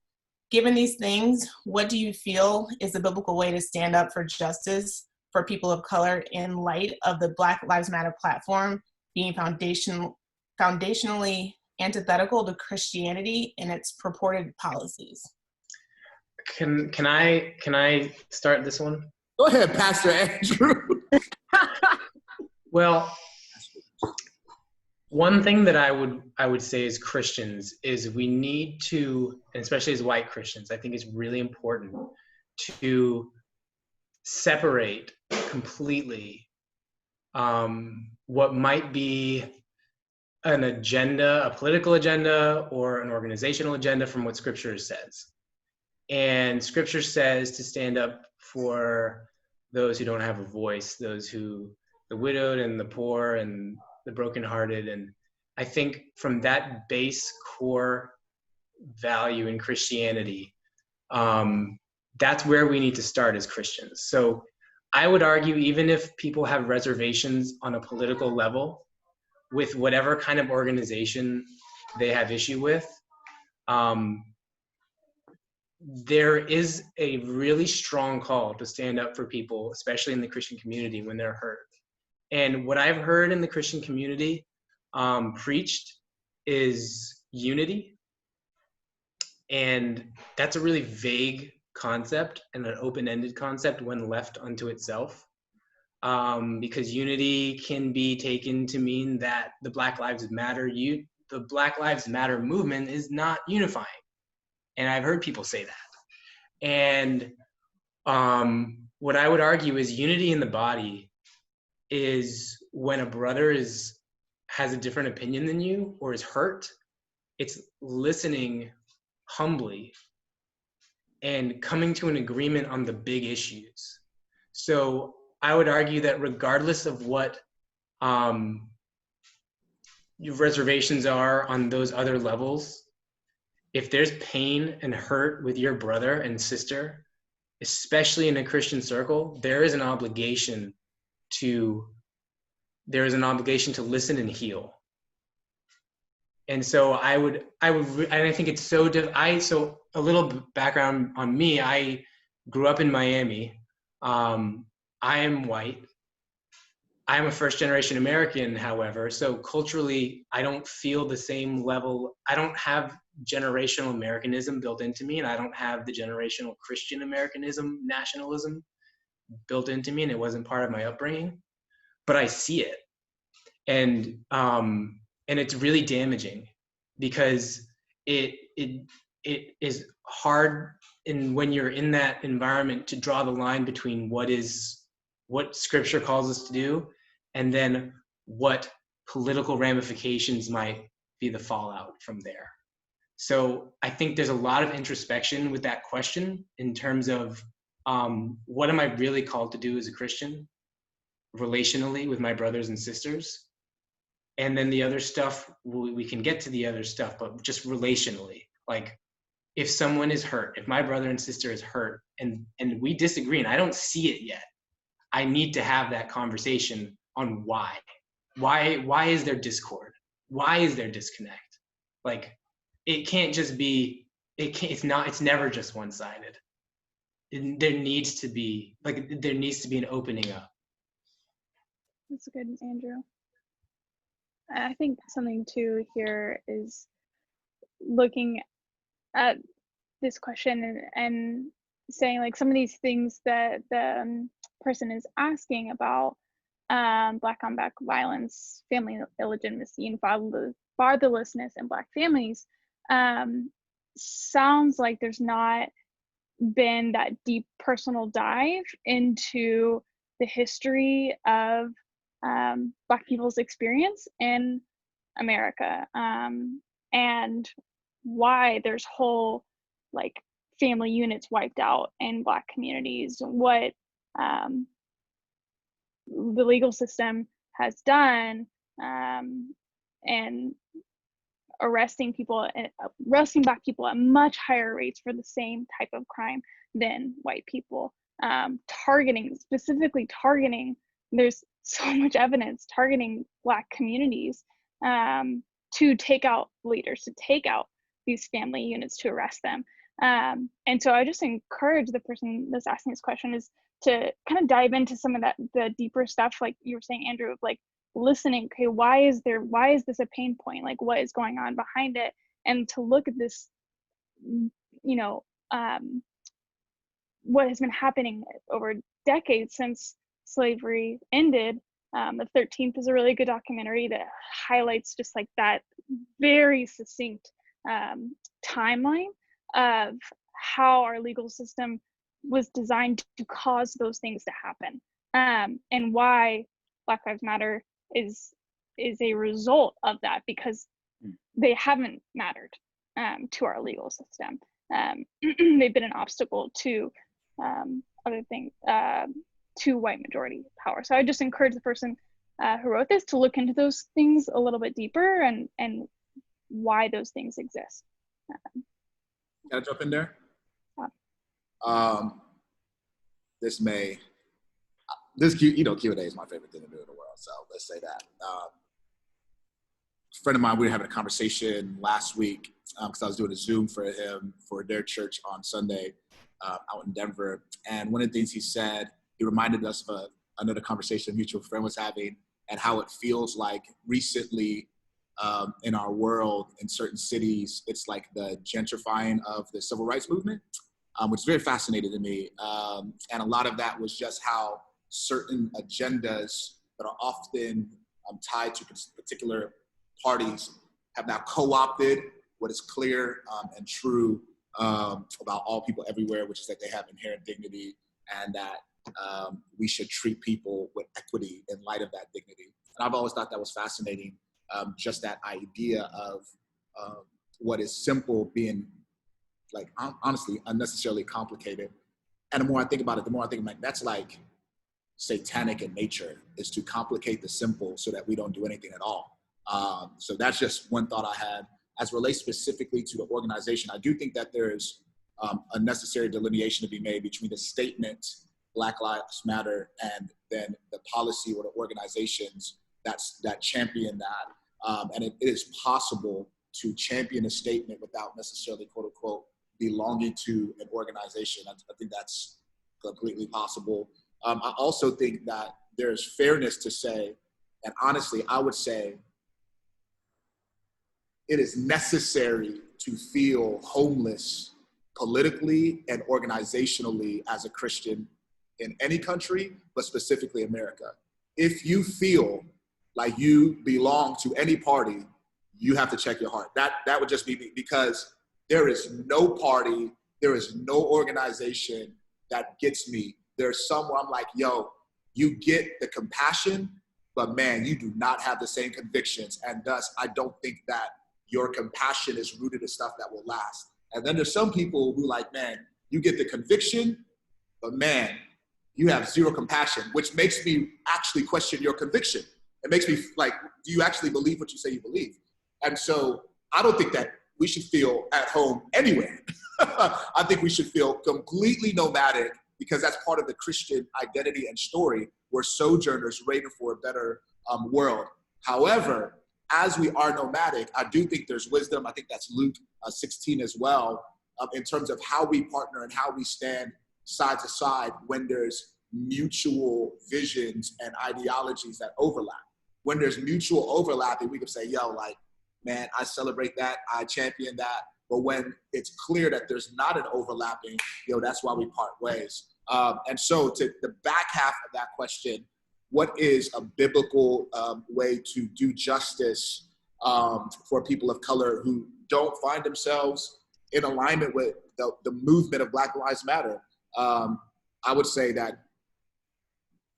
Given these things, what do you feel is the biblical way to stand up for justice for people of color in light of the Black Lives Matter platform being foundationally antithetical to Christianity and its purported policies? Can I start this one? Go ahead, Pastor Andrew. Well, one thing that I would say as Christians is we need to, and especially as white Christians, I think it's really important to separate completely what might be an agenda, a political agenda, or an organizational agenda from what Scripture says. And Scripture says to stand up for those who don't have a voice, the widowed and the poor and the brokenhearted. And I think from that base core value in Christianity, that's where we need to start as Christians. So I would argue, even if people have reservations on a political level with whatever kind of organization they have issue with, there is a really strong call to stand up for people, especially in the Christian community, when they're hurt. And what I've heard in the Christian community preached is unity. And that's a really vague concept and an open-ended concept when left unto itself. Because unity can be taken to mean that the Black Lives Matter movement is not unifying. And I've heard people say that. And what I would argue is unity in the body is when a brother has a different opinion than you or is hurt, it's listening humbly and coming to an agreement on the big issues. So I would argue that regardless of what your reservations are on those other levels, if there's pain and hurt with your brother and sister, especially in a Christian circle, there is an obligation to listen and heal. And so and I think it's so a little background on me. I grew up in Miami. I am white. I am a first-generation American, however, so culturally, I don't feel the same level. I don't have generational Americanism built into me, and I don't have the generational Christian Americanism, nationalism built into me, and it wasn't part of my upbringing. But I see it, and it's really damaging because it is hard, and when you're in that environment, to draw the line between what Scripture calls us to do, and then what political ramifications might be the fallout from there. So I think there's a lot of introspection with that question in terms of what am I really called to do as a Christian, relationally with my brothers and sisters, and then the other stuff, we can get to the other stuff, but just relationally, like if someone is hurt, if my brother and sister is hurt, and we disagree, and I don't see it yet, I need to have that conversation on why is there discord? Why is there disconnect? Like, it can't just be, it's never just one-sided. There needs to be an opening up. That's good, Andrew. I think something too here is looking at this question and saying, like, some of these things that the person is asking about, Black on Black violence, family illegitimacy, and fatherlessness in Black families, sounds like there's not been that deep personal dive into the history of Black people's experience in America, and why there's whole, like, family units wiped out in Black communities, what the legal system has done, and arresting Black people at much higher rates for the same type of crime than white people. Specifically targeting, there's so much evidence targeting Black communities to take out leaders, to take out these family units, to arrest them. And so I just encourage the person that's asking this question is to kind of dive into some of the deeper stuff, like you were saying, Andrew, of like listening, okay, why is this a pain point? Like, what is going on behind it? And to look at this, what has been happening over decades since slavery ended. The 13th is a really good documentary that highlights just like that very succinct timeline of how our legal system was designed to cause those things to happen, and why Black Lives Matter is a result of that, because they haven't mattered to our legal system. They've been an obstacle to other things, to white majority power. So I just encourage the person who wrote this to look into those things a little bit deeper and why those things exist. Can I jump in there? Yeah. Q&A is my favorite thing to do in the world. So let's say that. A friend of mine, we were having a conversation last week because I was doing a Zoom for him for their church on Sunday out in Denver. And one of the things he said, he reminded us of another conversation a mutual friend was having, and how it feels like recently in our world, in certain cities, it's like the gentrifying of the civil rights movement, which is very fascinating to me. And a lot of that was just how certain agendas that are often tied to particular parties have now co-opted what is clear and true about all people everywhere, which is that they have inherent dignity and that we should treat people with equity in light of that dignity. And I've always thought that was fascinating, just that idea of what is simple being, like, honestly, unnecessarily complicated. And the more I think about it, the more I think, like, that's like satanic in nature, is to complicate the simple so that we don't do anything at all. So that's just one thought I had. As relates specifically to the organization, I do think that there's a necessary delineation to be made between the statement, Black Lives Matter, and then the policy or the organizations that champion that. And it is possible to champion a statement without necessarily, quote unquote, belonging to an organization. I think that's completely possible. I also think that there's fairness to say, and honestly, I would say it is necessary to feel homeless politically and organizationally as a Christian in any country, but specifically America. If you feel like you belong to any party, you have to check your heart. That would just be because there is no party, there is no organization that gets me. There's some where I'm like, yo, you get the compassion, but man, you do not have the same convictions. And thus, I don't think that your compassion is rooted in stuff that will last. And then there's some people who like, man, you get the conviction, but man, you have zero compassion, which makes me actually question your conviction. It makes me like, do you actually believe what you say you believe? And so I don't think that we should feel at home anywhere. I think we should feel completely nomadic, because that's part of the Christian identity and story. We're sojourners waiting for a better world. However, as we are nomadic, I do think there's wisdom. I think that's Luke 16 as well, in terms of how we partner and how we stand side to side when there's mutual visions and ideologies that overlap. When there's mutual overlapping, we can say, yo, like, man, I celebrate that, I champion that. But when it's clear that there's not an overlapping, that's why we part ways. And so to the back half of that question, what is a biblical way to do justice for people of color who don't find themselves in alignment with the movement of Black Lives Matter? I would say that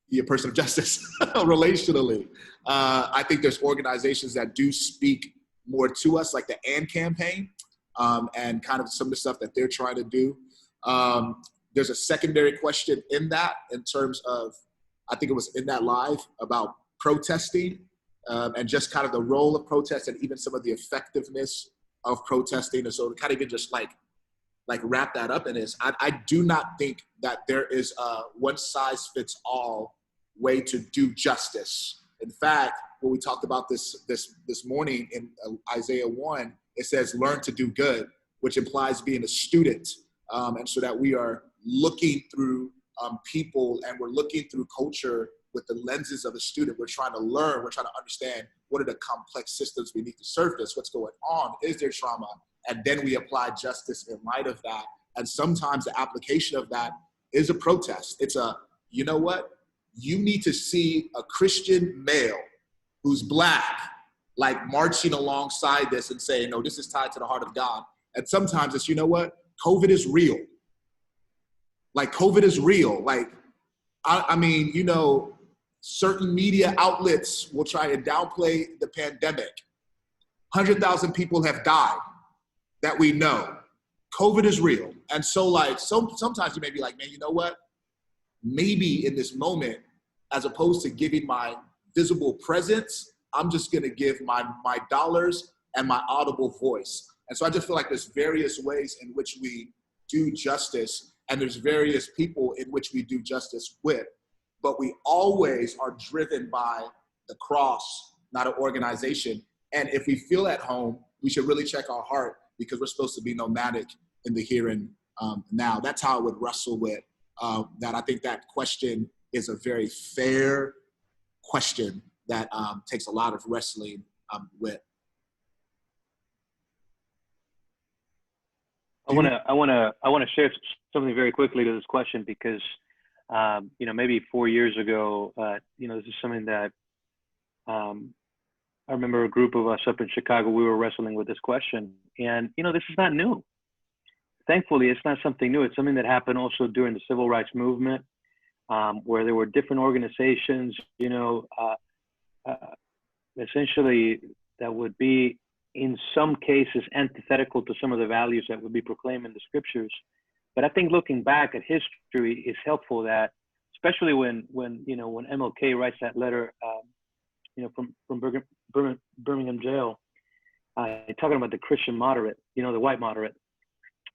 be a person of justice relationally. I think there's organizations that do speak more to us, like the AND campaign, and kind of some of the stuff that they're trying to do. There's a secondary question in that, in terms of I think it was in that live about protesting and just kind of the role of protest and even some of the effectiveness of protesting. And so to kind of even just like wrap that up in this, I do not think that there is a one size fits all way to do justice. In fact, when we talked about this morning in Isaiah 1, it says, learn to do good, which implies being a student. And so that we are looking through people and we're looking through culture with the lenses of a student. We're trying to learn, we're trying to understand what are the complex systems we need to surface, what's going on, is there trauma? And then we apply justice in light of that. And sometimes the application of that is a protest. It's a, you know what? You need to see a Christian male who's Black, like marching alongside this and saying, no, this is tied to the heart of God. And sometimes it's, you know what? COVID is real. Like COVID is real. Like, I mean, you know, certain media outlets will try and downplay the pandemic. 100,000 people have died that we know. COVID is real. And so like, sometimes you may be like, man, you know what? Maybe in this moment, as opposed to giving my visible presence, I'm just gonna give my dollars and my audible voice. And so I just feel like there's various ways in which we do justice, and there's various people in which we do justice with, but we always are driven by the cross, not an organization. And if we feel at home, we should really check our heart, because we're supposed to be nomadic in the here and now. That's how I would wrestle with that. I think that question is a very fair question that takes a lot of wrestling with. I want to share something very quickly to this question, because you know, maybe 4 years ago, you know, this is something that I remember a group of us up in Chicago, we were wrestling with this question. And, you know, this is not new. Thankfully, it's not something new. It's something that happened also during the civil rights movement, where there were different organizations, you know, essentially that would be in some cases antithetical to some of the values that would be proclaimed in the scriptures. But I think looking back at history is helpful, that especially when you know, when MLK writes that letter, you know, from Birmingham jail, talking about the Christian moderate, you know, the white moderate.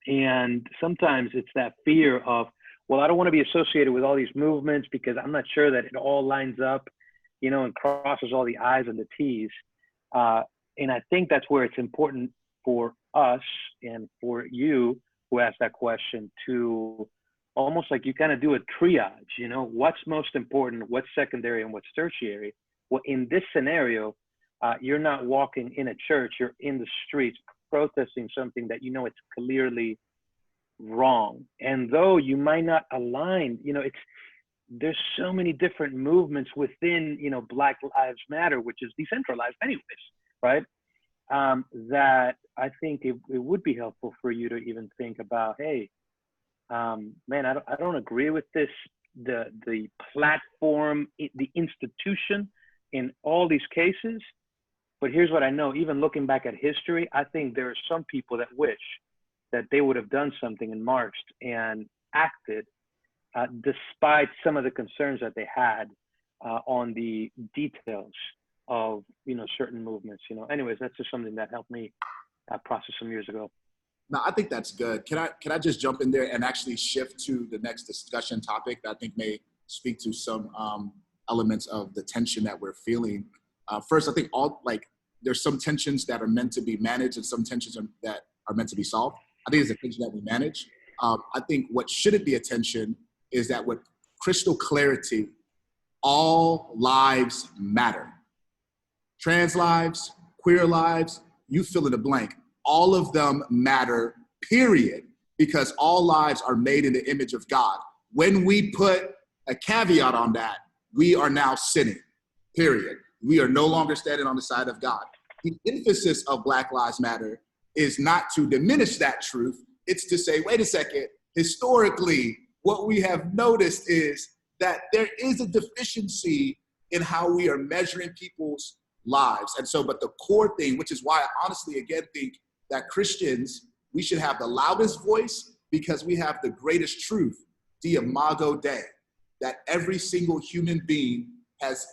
And sometimes it's that fear of, well, I don't want to be associated with all these movements because I'm not sure that it all lines up, you know, and crosses all the I's and the T's. And I think that's where it's important for us and for you who asked that question to almost like you kind of do a triage, you know, what's most important, what's secondary, and what's tertiary. Well, in this scenario, you're not walking in a church, you're in the streets protesting something that you know it's clearly wrong. And though you might not align, you know, there's so many different movements within, you know, Black Lives Matter, which is decentralized anyways, right? That I think it would be helpful for you to even think about, hey, man, I don't agree with this, the platform, the institution in all these cases, but here's what I know. Even looking back at history, I think there are some people that wish that they would have done something and marched and acted despite some of the concerns that they had on the details of, you know, certain movements, you know. Anyways, that's just something that helped me process some years ago. No, I think that's good. Can I just jump in there and actually shift to the next discussion topic that I think may speak to some elements of the tension that we're feeling. First, I think there's some tensions that are meant to be managed and some tensions that are meant to be solved. I think it's a tension that we manage. I think what shouldn't be a tension is that with crystal clarity, all lives matter. Trans lives, queer lives, you fill in the blank. All of them matter, period, because all lives are made in the image of God. When we put a caveat on that, we are now sinning, period. We are no longer standing on the side of God. The emphasis of Black Lives Matter is not to diminish that truth. It's to say, wait a second, historically, what we have noticed is that there is a deficiency in how we are measuring people's lives. And so, but the core thing, which is why I honestly, again, think that Christians, we should have the loudest voice because we have the greatest truth, the Imago Dei. that every single human being has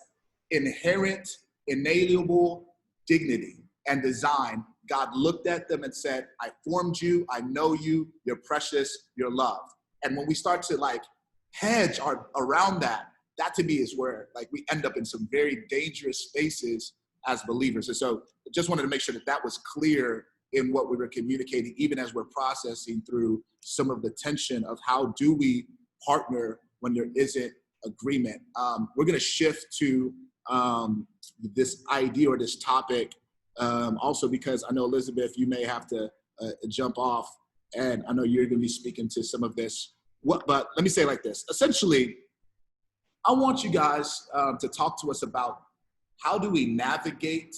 inherent, inalienable dignity and design. God looked at them and said, I formed you, I know you, you're precious, you're loved. And when we start to like hedge around that, that to me is where like we end up in some very dangerous spaces as believers. And so I just wanted to make sure that that was clear in what we were communicating, even as we're processing through some of the tension of how do we partner when there isn't agreement. We're going to shift to this idea or this topic also because I know, Elizabeth, you may have to jump off, and I know you're going to be speaking to some of this. But let me say it like this. Essentially, I want you guys to talk to us about how do we navigate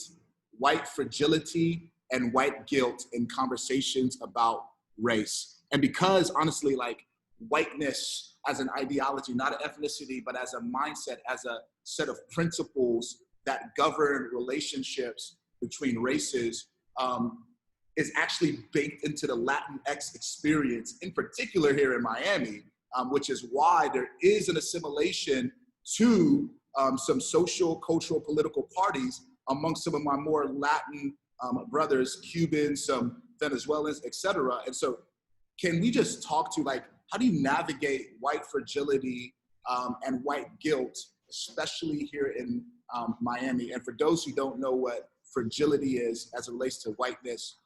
white fragility and white guilt in conversations about race. And because honestly, like whiteness as an ideology, not an ethnicity, but as a mindset, as a set of principles that govern relationships between races is actually baked into the Latinx experience, in particular here in Miami, which is why there is an assimilation to some social, cultural, political parties amongst some of my more Latin brothers, Cubans, some Venezuelans, et cetera. And so can we just talk to like, how do you navigate white fragility and white guilt, especially here in Miami? And for those who don't know what fragility is as it relates to whiteness,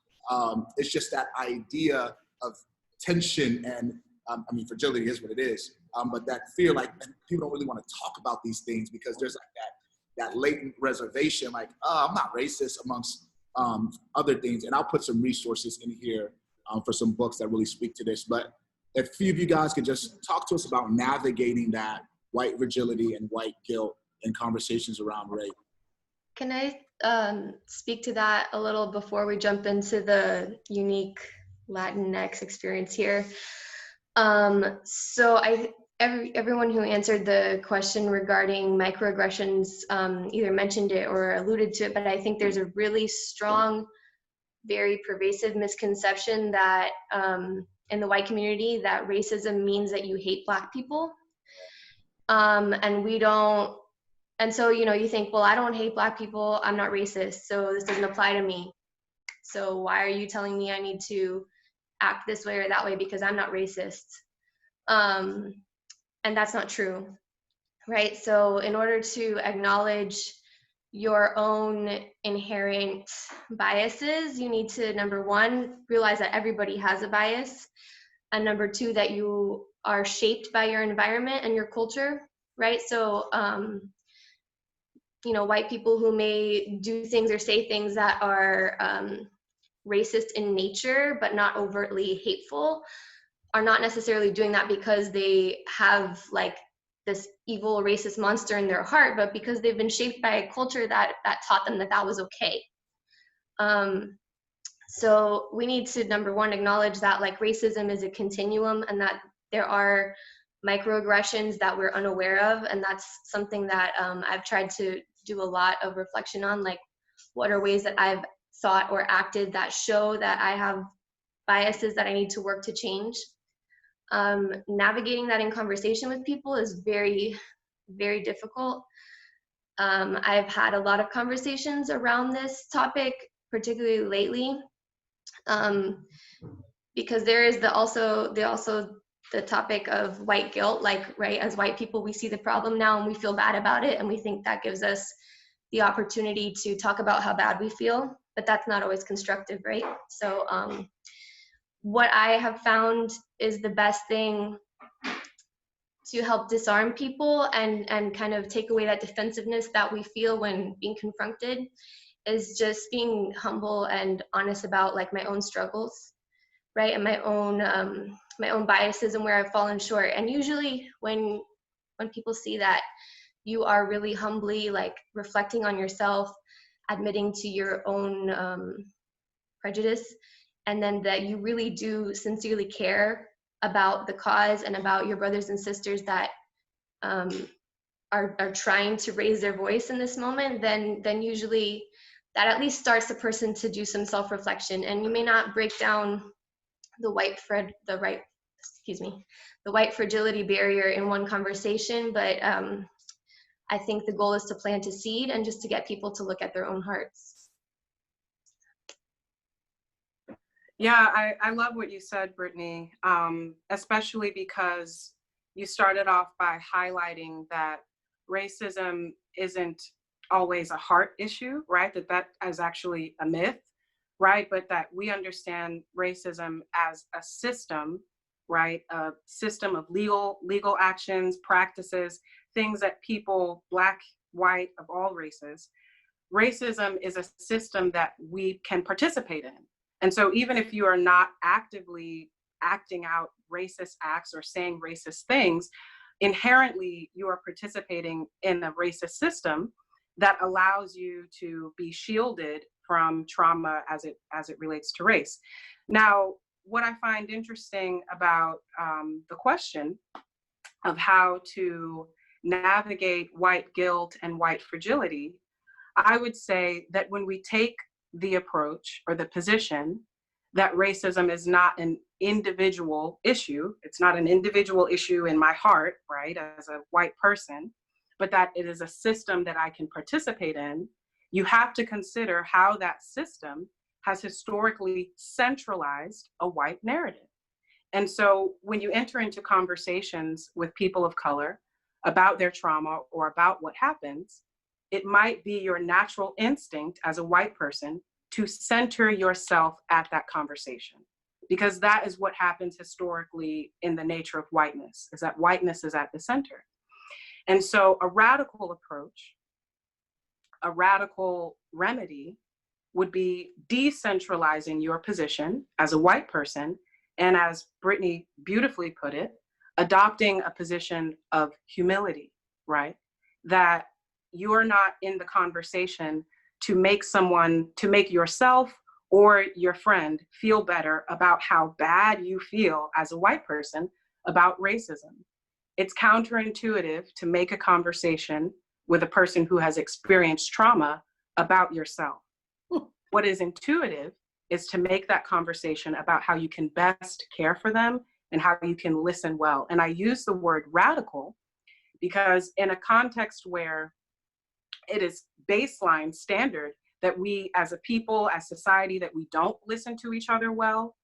it's just that idea of tension and I mean, fragility is what it is, but that fear, like people don't really want to talk about these things because there's like that latent reservation, like, oh, I'm not racist amongst other things. And I'll put some resources in here for some books that really speak to this. But if a few of you guys could just talk to us about navigating that white fragility and white guilt in conversations around race. Can I speak to that a little before we jump into the unique Latinx experience here? So everyone who answered the question regarding microaggressions either mentioned it or alluded to it, but I think there's a really strong, very pervasive misconception that in the white community that racism means that you hate Black people. And we don't, and so, you know, you think, well, I don't hate Black people, I'm not racist, so this doesn't apply to me. So why are you telling me I need to act this way or that way because I'm not racist? And that's not true, right? So in order to acknowledge your own inherent biases, you need to, number one, realize that everybody has a bias, and number two, that you are shaped by your environment and your culture, right? So, you know, white people who may do things or say things that are racist in nature, but not overtly hateful, are not necessarily doing that because they have like this evil racist monster in their heart, but because they've been shaped by a culture that taught them that that was okay. So we need to, number one, acknowledge that like racism is a continuum and that there are microaggressions that we're unaware of. And that's something that I've tried to do a lot of reflection on, like what are ways that I've thought or acted that show that I have biases that I need to work to change. Navigating that in conversation with people is very, very difficult. I've had a lot of conversations around this topic, particularly lately, because there is also the topic of white guilt. Like, right, as white people, we see the problem now and we feel bad about it, and we think that gives us the opportunity to talk about how bad we feel, but that's not always constructive, right? So what I have found is the best thing to help disarm people and kind of take away that defensiveness that we feel when being confronted is just being humble and honest about like my own struggles, right? And my own biases and where I've fallen short. And usually when people see that you are really humbly like reflecting on yourself, admitting to your own prejudice, and then that you really do sincerely care about the cause and about your brothers and sisters that are trying to raise their voice in this moment, then usually that at least starts the person to do some self-reflection. And you may not break down the white excuse me, the white fragility barrier in one conversation, but I think the goal is to plant a seed and just to get people to look at their own hearts. Yeah, I love what you said, Brittany, especially because you started off by highlighting that racism isn't always a heart issue, right? That is actually a myth, right? But that we understand racism as a system, right? A system of legal actions, practices, things that people, Black, white, of all races. Racism is a system that we can participate in. And so even if you are not actively acting out racist acts or saying racist things, inherently you are participating in a racist system that allows you to be shielded from trauma as it relates to race. Now, what I find interesting about the question of how to navigate white guilt and white fragility, I would say that when we take the approach or the position that racism is not an individual issue, it's not an individual issue in my heart, right, as a white person, but that it is a system that I can participate in, you have to consider how that system has historically centralized a white narrative. And so when you enter into conversations with people of color about their trauma or about what happens, it might be your natural instinct as a white person to center yourself at that conversation, because that is what happens historically in the nature of whiteness, is that whiteness is at the center. And so a radical approach, a radical remedy would be decentralizing your position as a white person, and as Brittany beautifully put it, adopting a position of humility, right? That you're not in the conversation to make yourself or your friend feel better about how bad you feel as a white person about racism. It's counterintuitive to make a conversation with a person who has experienced trauma about yourself. What is intuitive is to make that conversation about how you can best care for them and how you can listen well. And I use the word radical because in a context where it is baseline standard that we as a people, as society, that we don't listen to each other well,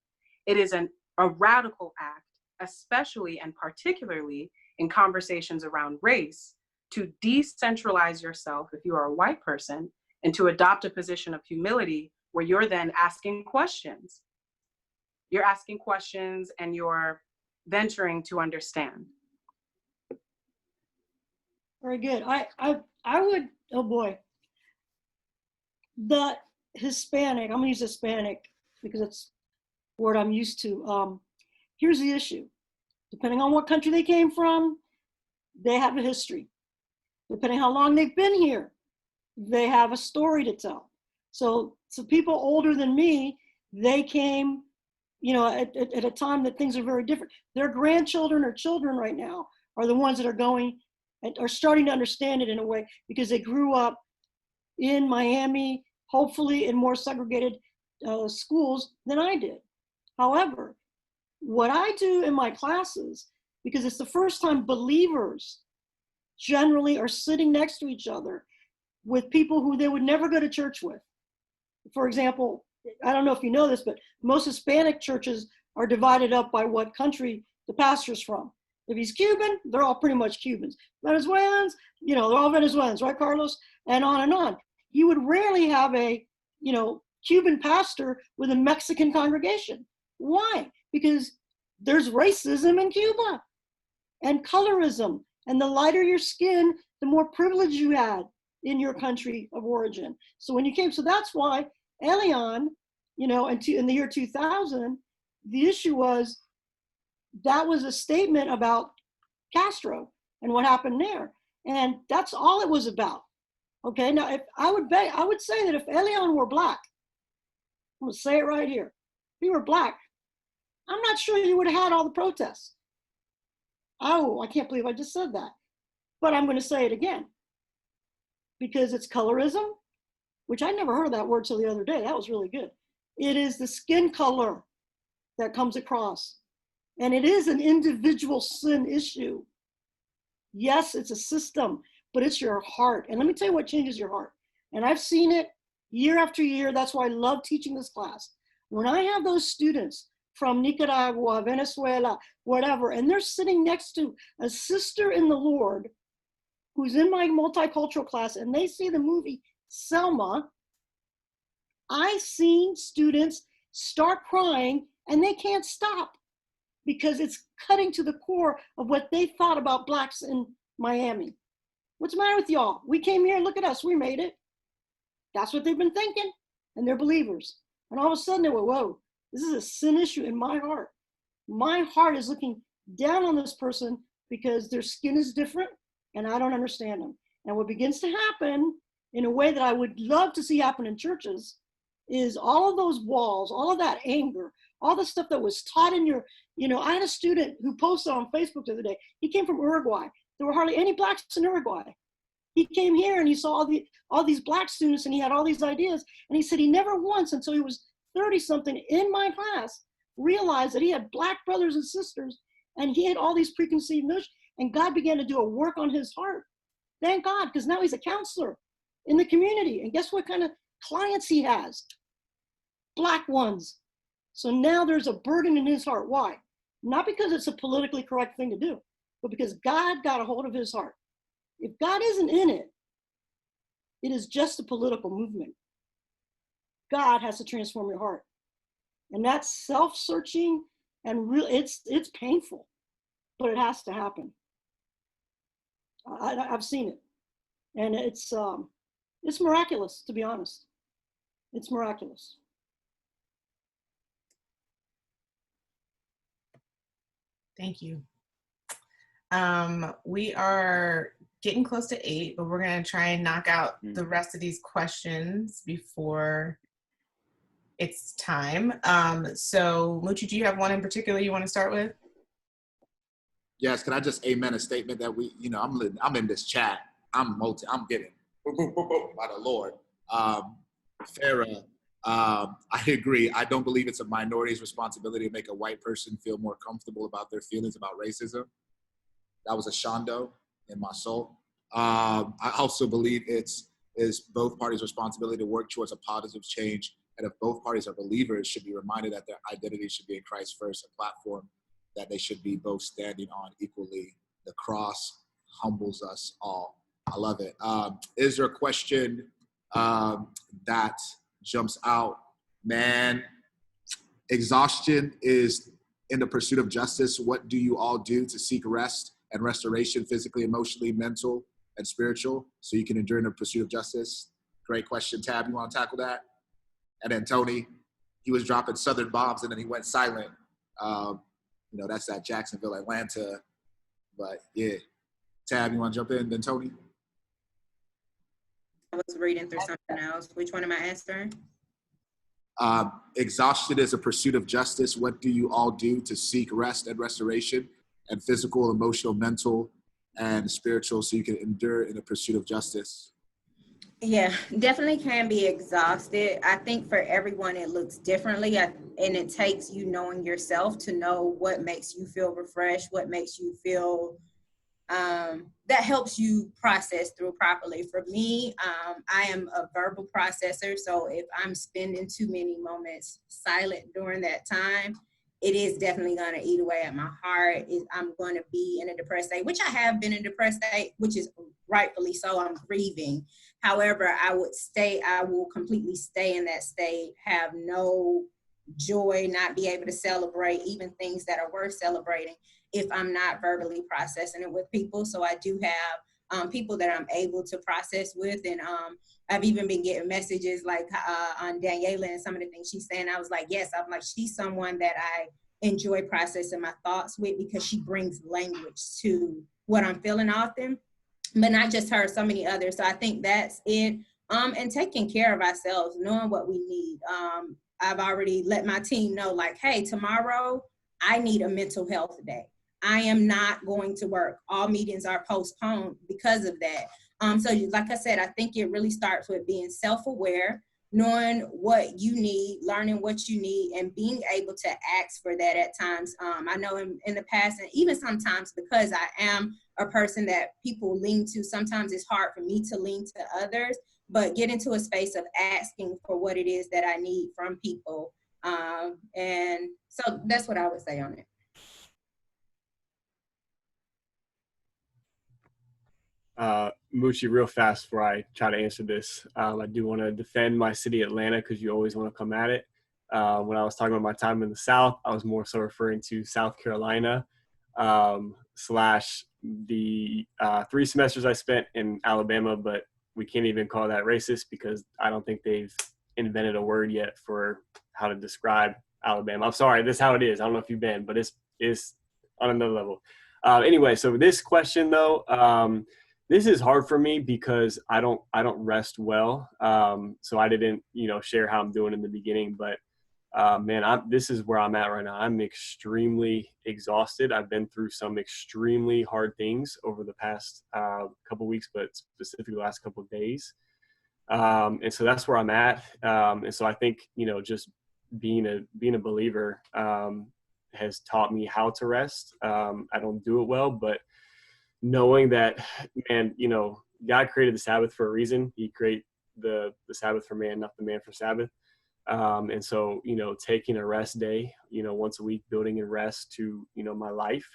it is a radical act, especially and particularly in conversations around race, to decentralize yourself if you are a white person and to adopt a position of humility where you're then asking questions. You're asking questions and you're venturing to understand. Very good. I would, oh boy, the Hispanic, I'm gonna use Hispanic because it's the word I'm used to. Here's the issue. Depending on what country they came from, they have a history. Depending how long they've been here, they have a story to tell. So people older than me, they came, at a time that things are very different. Their grandchildren or children right now are the ones that are going and are starting to understand it in a way because they grew up in Miami, hopefully in more segregated schools than I did. However, what I do in my classes, because it's the first time believers generally are sitting next to each other with people who they would never go to church with. For example, I don't know if you know this, but most Hispanic churches are divided up by what country the pastor's from. If he's Cuban, they're all pretty much Cubans. Venezuelans, they're all Venezuelans, right, Carlos? And on and on. You would rarely have a, Cuban pastor with a Mexican congregation. Why? Because there's racism in Cuba and colorism. And the lighter your skin, the more privilege you had in your country of origin. So when you came, so that's why Elian, in the year 2000, the issue was that was a statement about Castro and what happened there. And that's all it was about. Okay, now if I would say that if Elian were black, I'm gonna say it right here, if he were black, I'm not sure you would have had all the protests. Oh, I can't believe I just said that. But I'm gonna say it again. Because it's colorism, which I never heard that word till the other day. That was really good. It is the skin color that comes across. And it is an individual sin issue. Yes, it's a system, but it's your heart. And let me tell you what changes your heart. And I've seen it year after year. That's why I love teaching this class. When I have those students from Nicaragua, Venezuela, whatever, and they're sitting next to a sister in the Lord who's in my multicultural class, and they see the movie Selma, I've seen students start crying and they can't stop because it's cutting to the core of what they thought about Blacks in Miami. What's the matter with y'all? We came here, look at us, we made it. That's what they've been thinking, and they're believers. And all of a sudden they went, whoa, this is a sin issue in my heart. My heart is looking down on this person because their skin is different and I don't understand them. And what begins to happen in a way that I would love to see happen in churches is all of those walls, all of that anger, all the stuff that was taught in your, I had a student who posted on Facebook the other day. He came from Uruguay. There were hardly any Blacks in Uruguay. He came here and he saw all these Black students and he had all these ideas. And he said he never once until he was 30-something in my class realized that he had Black brothers and sisters and he had all these preconceived notions. And God began to do a work on his heart. Thank God, because now he's a counselor in the community. And guess what kind of clients he has? Black ones. So now there's a burden in his heart. Why? Not because it's a politically correct thing to do, but because God got a hold of his heart. If God isn't in it, it is just a political movement. God has to transform your heart. And that's self-searching and real. It's painful, but it has to happen. I've seen it. And it's miraculous, to be honest. It's miraculous. Thank you. We are getting close to 8, but we're going to try and knock out the rest of these questions before it's time. So, Muchi, do you have one in particular you want to start with? Yes, can I just amen a statement that we, I'm in this chat. I'm getting by the Lord. Farah, I agree. I don't believe it's a minority's responsibility to make a white person feel more comfortable about their feelings about racism. That was a shondo in my soul. I also believe it's both parties' responsibility to work towards a positive change. And if both parties are believers, should be reminded that their identity should be in Christ first, a platform that they should be both standing on equally. The cross humbles us all. I love it. Is there a question that jumps out? Man, exhaustion is in the pursuit of justice. What do you all do to seek rest and restoration, physically, emotionally, mental, and spiritual, so you can endure in the pursuit of justice? Great question. Tab, you want to tackle that? And then Tony, he was dropping Southern bombs and then he went silent. That's that Jacksonville, Atlanta. But yeah, Tab, you want to jump in? Then Tony? I was reading through something else. Which one am I answering? Exhaustion is a pursuit of justice. What do you all do to seek rest and restoration and physical, emotional, mental, and spiritual, so you can endure in the pursuit of justice? Yeah, definitely can be exhausted. I think for everyone it looks differently, and it takes you knowing yourself to know what makes you feel refreshed, what makes you feel that helps you process through properly. For me, I am a verbal processor, so if I'm spending too many moments silent during that time, it is definitely going to eat away at my heart. I'm going to be in a depressed state, which I have been in a depressed state, which is rightfully so. I'm grieving. However, I will completely stay in that state, have no joy, not be able to celebrate even things that are worth celebrating if I'm not verbally processing it with people. So I do have people that I'm able to process with. And I've even been getting messages like on Daniela and some of the things she's saying. I was like, yes, I'm like, she's someone that I enjoy processing my thoughts with because she brings language to what I'm feeling often, but not just her, so many others. So I think that's it. And taking care of ourselves, knowing what we need. I've already let my team know, like, hey, tomorrow I need a mental health day. I am not going to work. All meetings are postponed because of that. So like I said, I think it really starts with being self-aware, knowing what you need, learning what you need, and being able to ask for that at times. I know in the past, and even sometimes because I am a person that people lean to, sometimes it's hard for me to lean to others, but get into a space of asking for what it is that I need from people. And so that's what I would say on it. Moochie, real fast before I try to answer this, I do want to defend my city, Atlanta, because you always want to come at it. When I was talking about my time in the South, I was more so referring to South Carolina slash the 3 semesters I spent in Alabama, but we can't even call that racist because I don't think they've invented a word yet for how to describe Alabama. I'm sorry, this is how it is. I don't know if you've been, but it's on another level. Anyway, so this question though, this is hard for me because I don't rest well. So I didn't, share how I'm doing in the beginning, but man, this is where I'm at right now. I'm extremely exhausted. I've been through some extremely hard things over the past couple weeks, but specifically the last couple of days. And so that's where I'm at. And so I think, just being a believer has taught me how to rest. I don't do it well, but knowing that, man, God created the Sabbath for a reason. He created the Sabbath for man, not the man for Sabbath. And so, taking a rest day, once a week, building in rest to, my life,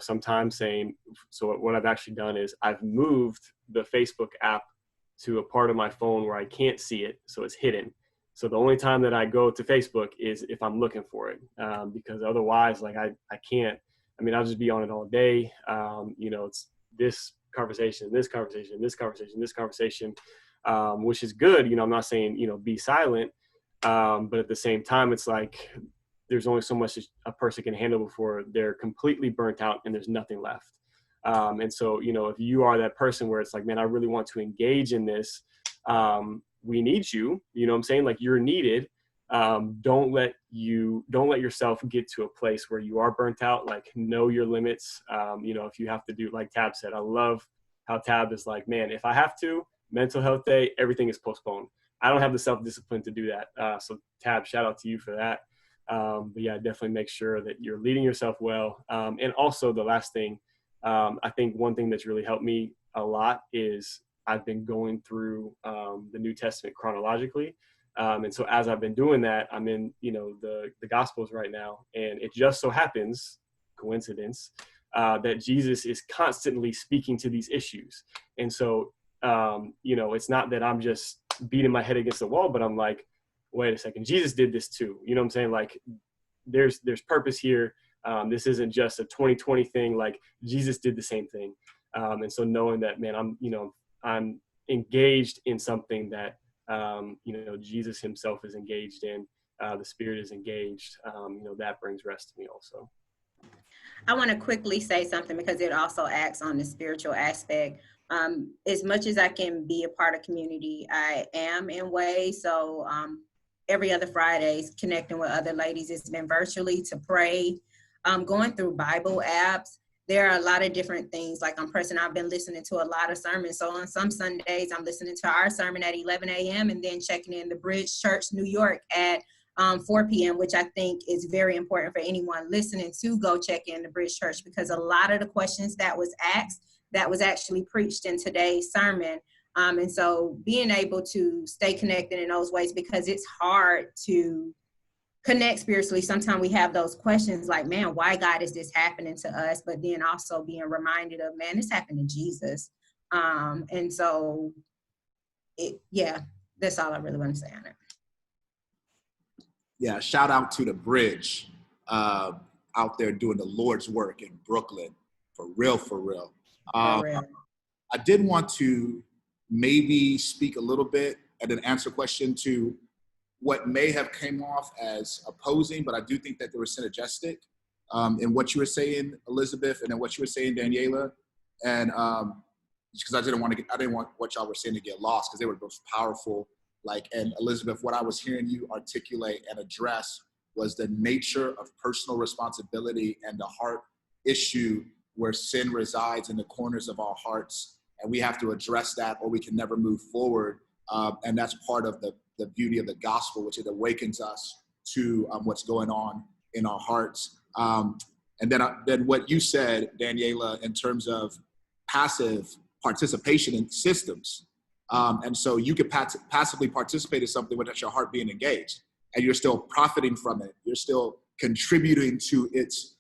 sometimes saying, so what I've actually done is I've moved the Facebook app to a part of my phone where I can't see it. So it's hidden. So the only time that I go to Facebook is if I'm looking for it, because otherwise, like I can't. I mean, I'll just be on it all day. It's this conversation, this conversation, this conversation, this conversation, which is good. I'm not saying, be silent. But at the same time, it's like there's only so much a person can handle before they're completely burnt out and there's nothing left. And so, if you are that person where it's like, man, I really want to engage in this, we need you, what I'm saying? Like, you're needed. Don't let yourself get to a place where you are burnt out. Like, know your limits. If you have to do, like Tab said, I love how Tab is like, man, if I have to, mental health day, everything is postponed. I don't have the self-discipline to do that. So Tab, shout out to you for that. But yeah, definitely make sure that you're leading yourself well. And also the last thing, I think one thing that's really helped me a lot is I've been going through the New Testament chronologically. And so as I've been doing that, I'm in, the Gospels right now. And it just so happens, coincidence, that Jesus is constantly speaking to these issues. And so, it's not that I'm just beating my head against the wall, but I'm like, wait a second, Jesus did this too. You know what I'm saying? Like, there's purpose here. This isn't just a 2020 thing. Like, Jesus did the same thing. And so knowing that, man, I'm engaged in something that, Jesus himself is engaged in, the Spirit is engaged, that brings rest to me also. I want to quickly say something because it also acts on the spiritual aspect. As much as I can be a part of community, I am in ways. So every other Fridays, connecting with other ladies, it's been virtually to pray, going through Bible apps. There are a lot of different things. Like, I'm pressing, I've been listening to a lot of sermons. So on some Sundays, I'm listening to our sermon at 11 a.m. and then checking in the Bridge Church, New York at 4 p.m., which I think is very important for anyone listening to go check in the Bridge Church, because a lot of the questions that was asked, that was actually preached in today's sermon. And so being able to stay connected in those ways, because it's hard to connect spiritually. Sometimes we have those questions like, man, why, God, is this happening to us? But then also being reminded of, man, this happened to Jesus. And so, that's all I really want to say on it. Yeah, shout out to the Bridge out there doing the Lord's work in Brooklyn. For real, for real. I did want to maybe speak a little bit and then answer a question to what may have came off as opposing, but I do think that they were synergistic in what you were saying, Elizabeth, and then what you were saying, Daniela. And because I didn't want what y'all were saying to get lost, because they were both powerful. And Elizabeth, what I was hearing you articulate and address was the nature of personal responsibility and the heart issue where sin resides in the corners of our hearts. And we have to address that or we can never move forward. And that's part of the beauty of the gospel, which it awakens us to what's going on in our hearts. And then what you said, Daniela, in terms of passive participation in systems. And so you could passively participate in something without your heart being engaged, and you're still profiting from it. You're still contributing to its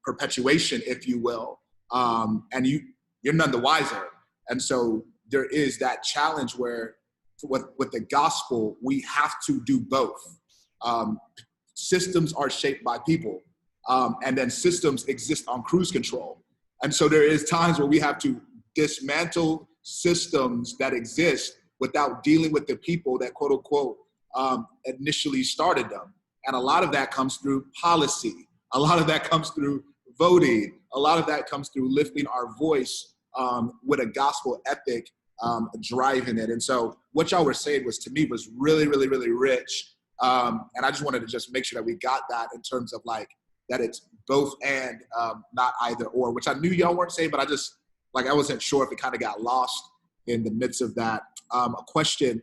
perpetuation, if you will. And you're none the wiser. And so there is that challenge where with the gospel, we have to do both. Systems are shaped by people, and then systems exist on cruise control. And so there is times where we have to dismantle systems that exist without dealing with the people that, quote unquote, initially started them. And a lot of that comes through policy. A lot of that comes through voting. A lot of that comes through lifting our voice with a gospel ethic driving it. And so what y'all were saying was, to me, was really, really, really rich. And I just wanted to just make sure that we got that in terms of like, that it's both and not either or, which I knew y'all weren't saying, but I wasn't sure if it kind of got lost in the midst of that. A question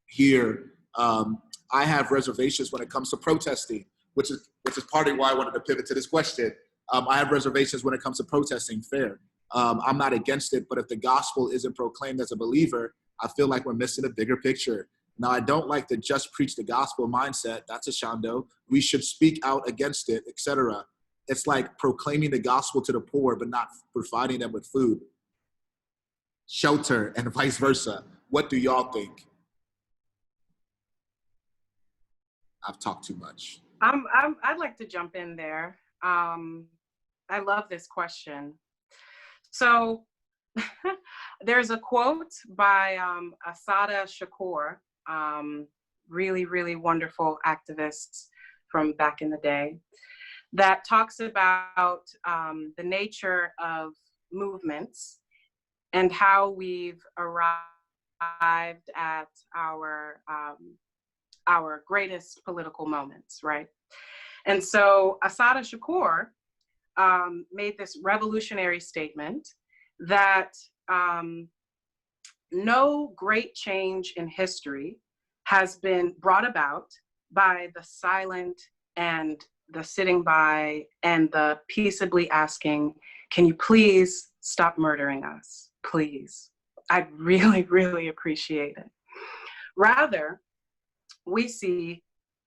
here. I have reservations when it comes to protesting, which is partly why I wanted to pivot to this question. I have reservations when it comes to protesting. Fair. I'm not against it, but if the gospel isn't proclaimed as a believer, I feel like we're missing a bigger picture. Now, I don't like the just preach the gospel mindset. That's a shando. We should speak out against it, etc. It's like proclaiming the gospel to the poor, but not providing them with food, shelter, and vice versa. What do y'all think? I've talked too much. I'd like to jump in there. I love this question. So there's a quote by Assata Shakur, really, really wonderful activists from back in the day, that talks about the nature of movements and how we've arrived at our greatest political moments, right? And so Assata Shakur made this revolutionary statement that no great change in history has been brought about by the silent and the sitting by and the peaceably asking, can you please stop murdering us, please? I'd really, really appreciate it. Rather, we see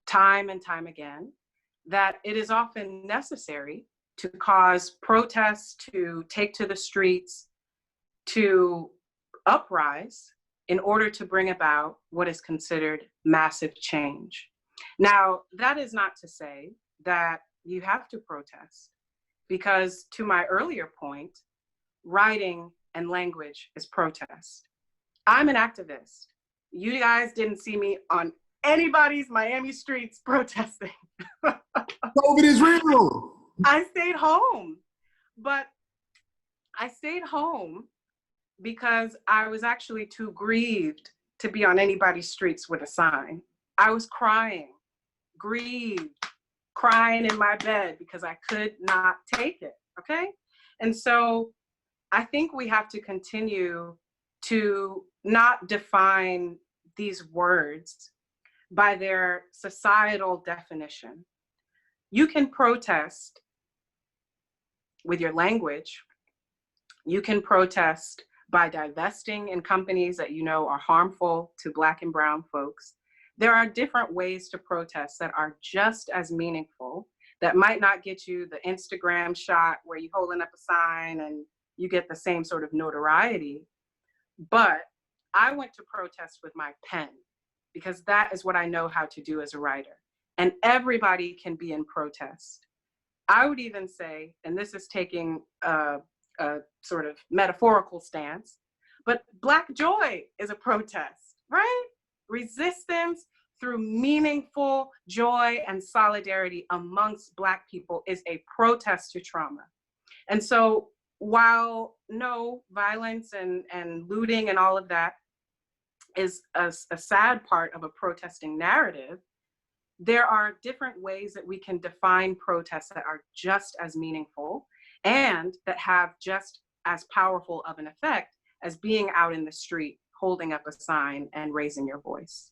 time and time again that it is often necessary to cause protests, to take to the streets, to uprise in order to bring about what is considered massive change. Now, that is not to say that you have to protest, because to my earlier point, writing and language is protest. I'm an activist. You guys didn't see me on anybody's Miami streets protesting. COVID is real. I stayed home, but I stayed home because I was actually too grieved to be on anybody's streets with a sign. I was crying, grieved, crying in my bed because I could not take it, okay? And so I think we have to continue to not define these words by their societal definition. You can protest with your language. You can protest by divesting in companies that you know are harmful to Black and brown folks. There are different ways to protest that are just as meaningful, that might not get you the Instagram shot where you're holding up a sign and you get the same sort of notoriety. But I went to protest with my pen because that is what I know how to do as a writer. And everybody can be in protest. I would even say, and this is taking a sort of metaphorical stance, but Black joy is a protest, right? Resistance through meaningful joy and solidarity amongst Black people is a protest to trauma. And so while no, violence and looting and all of that is a sad part of a protesting narrative, there are different ways that we can define protests that are just as meaningful and that have just as powerful of an effect as being out in the street holding up a sign and raising your voice.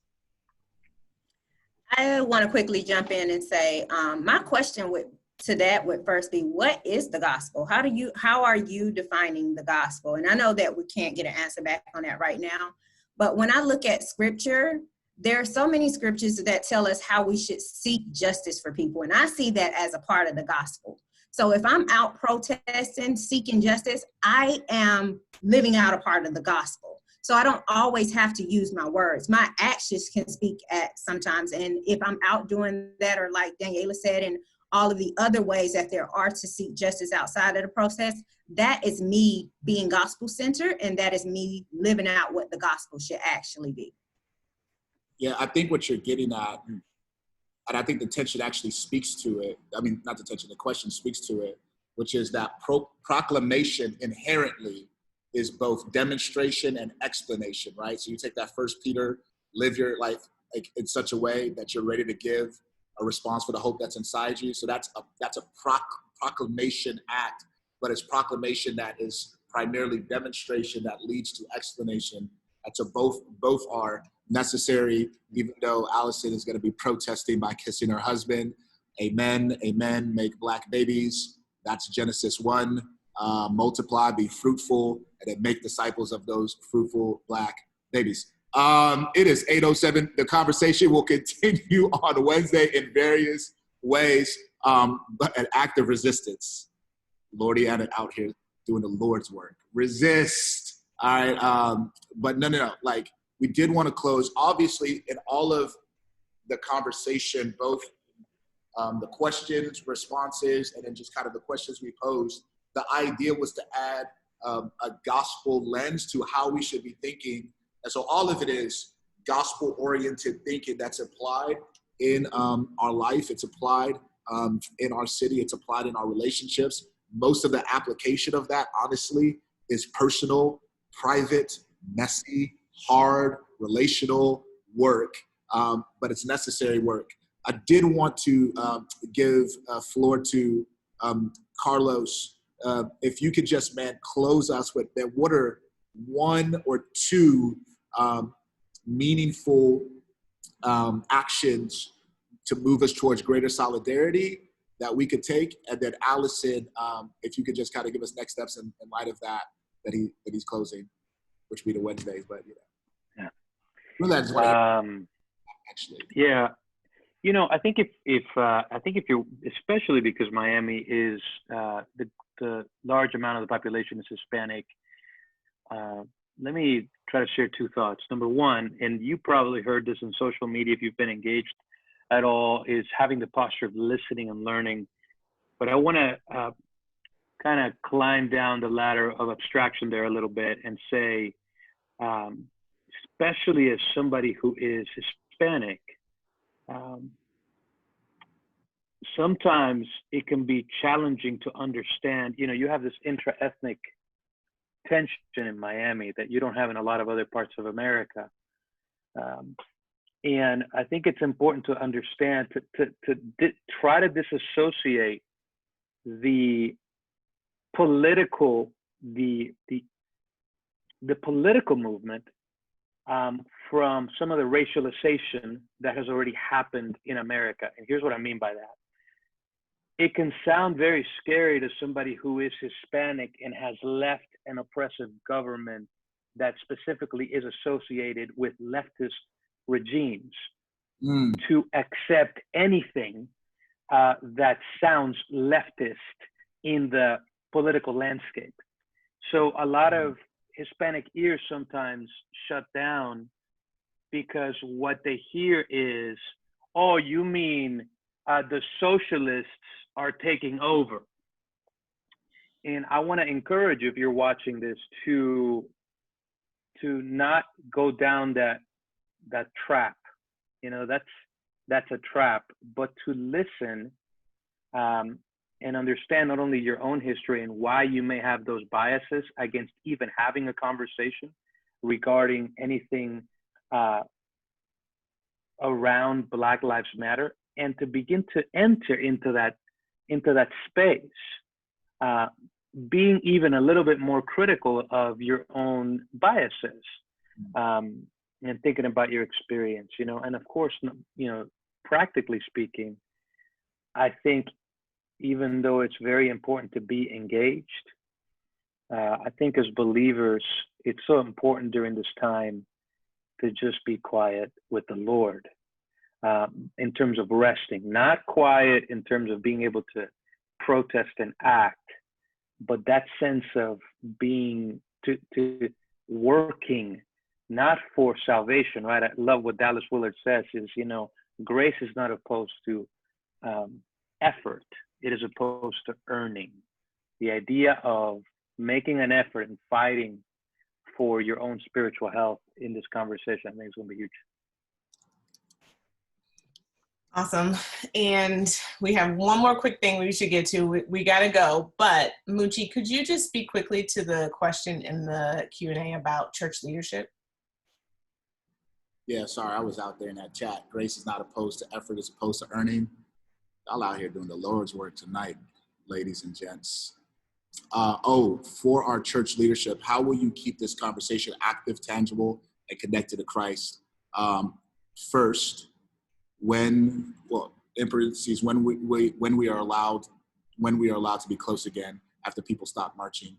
I want to quickly jump in and say, my question would first be, what is the gospel? How are you defining the gospel? And I know that we can't get an answer back on that right now, but when I look at scripture, there are so many scriptures that tell us how we should seek justice for people. And I see that as a part of the gospel. So if I'm out protesting, seeking justice, I am living out a part of the gospel. So I don't always have to use my words. My actions can speak at sometimes. And if I'm out doing that, or like Daniela said, and all of the other ways that there are to seek justice outside of the process, that is me being gospel centered. And that is me living out what the gospel should actually be. Yeah, I think what you're getting at, and I think the tension actually speaks to it. I mean, not the tension, the question speaks to it, which is that proclamation inherently is both demonstration and explanation, right? So you take that First Peter, live your life like in such a way that you're ready to give a response for the hope that's inside you. So that's a proclamation act, but it's proclamation that is primarily demonstration that leads to explanation. And so both are necessary, even though Alison is going to be protesting by kissing her husband. Amen, amen, make black babies. That's Genesis 1. Multiply, be fruitful, and then make disciples of those fruitful black babies. It is 8:07. The conversation will continue on Wednesday in various ways, but an act of resistance. Lordiana out here doing the Lord's work. Resist. All right. But no. Like, we did want to close. Obviously, in all of the conversation, both the questions, responses, and then just kind of the questions we posed, the idea was to add a gospel lens to how we should be thinking. And so all of it is gospel-oriented thinking that's applied in our life. It's applied in our city. It's applied in our relationships. Most of the application of that, honestly, is personal, private, messy, hard, relational work, but it's necessary work. I did want to give floor to Carlos. If you could just, close us with that. What are one or two meaningful actions to move us towards greater solidarity that we could take? And then Alison, if you could just kind of give us next steps in light of that he's closing, which would be the Wednesdays, but yeah. Really, I just want to actually. Yeah. You know, I think if you're, especially because Miami is the large amount of the population is Hispanic, let me try to share two thoughts. Number one, and you probably heard this in social media if you've been engaged at all, is having the posture of listening and learning. But I want to kind of climb down the ladder of abstraction there a little bit and say, especially as somebody who is Hispanic, sometimes it can be challenging to understand. You know, you have this intra-ethnic tension in Miami that you don't have in a lot of other parts of America. And I think it's important to understand, to try to disassociate the political, the political movement from some of the racialization that has already happened in America. And here's what I mean by that. It can sound very scary to somebody who is Hispanic and has left an oppressive government that specifically is associated with leftist regimes to accept anything that sounds leftist in the political landscape. So a lot of Hispanic ears sometimes shut down because what they hear is, oh, you mean the socialists are taking over. And I want to encourage you, if you're watching this, to not go down that trap. You know, that's a trap, but to listen and understand not only your own history and why you may have those biases against even having a conversation regarding anything around Black Lives Matter, and to begin to enter into that space, being even a little bit more critical of your own biases. and thinking about your experience, and of course, practically speaking, I think even though it's very important to be engaged, I think as believers, it's so important during this time to just be quiet with the Lord, in terms of resting, not quiet in terms of being able to protest and act, but that sense of being to working, not for salvation, right? I love what Dallas Willard says is, grace is not opposed to effort. It is opposed to earning. The idea of making an effort and fighting for your own spiritual health in this conversation, I think is going to be huge. Awesome. And we have one more quick thing we should get to. We got to go. But Muchi, could you just speak quickly to the question in the Q&A about church leadership? Yeah, sorry, I was out there in that chat. Grace is not opposed to effort, it's opposed to earning. Y'all out here doing the Lord's work tonight, ladies and gents. For our church leadership, how will you keep this conversation active, tangible, and connected to Christ? First, in parentheses, when we are allowed to be close again after people stop marching.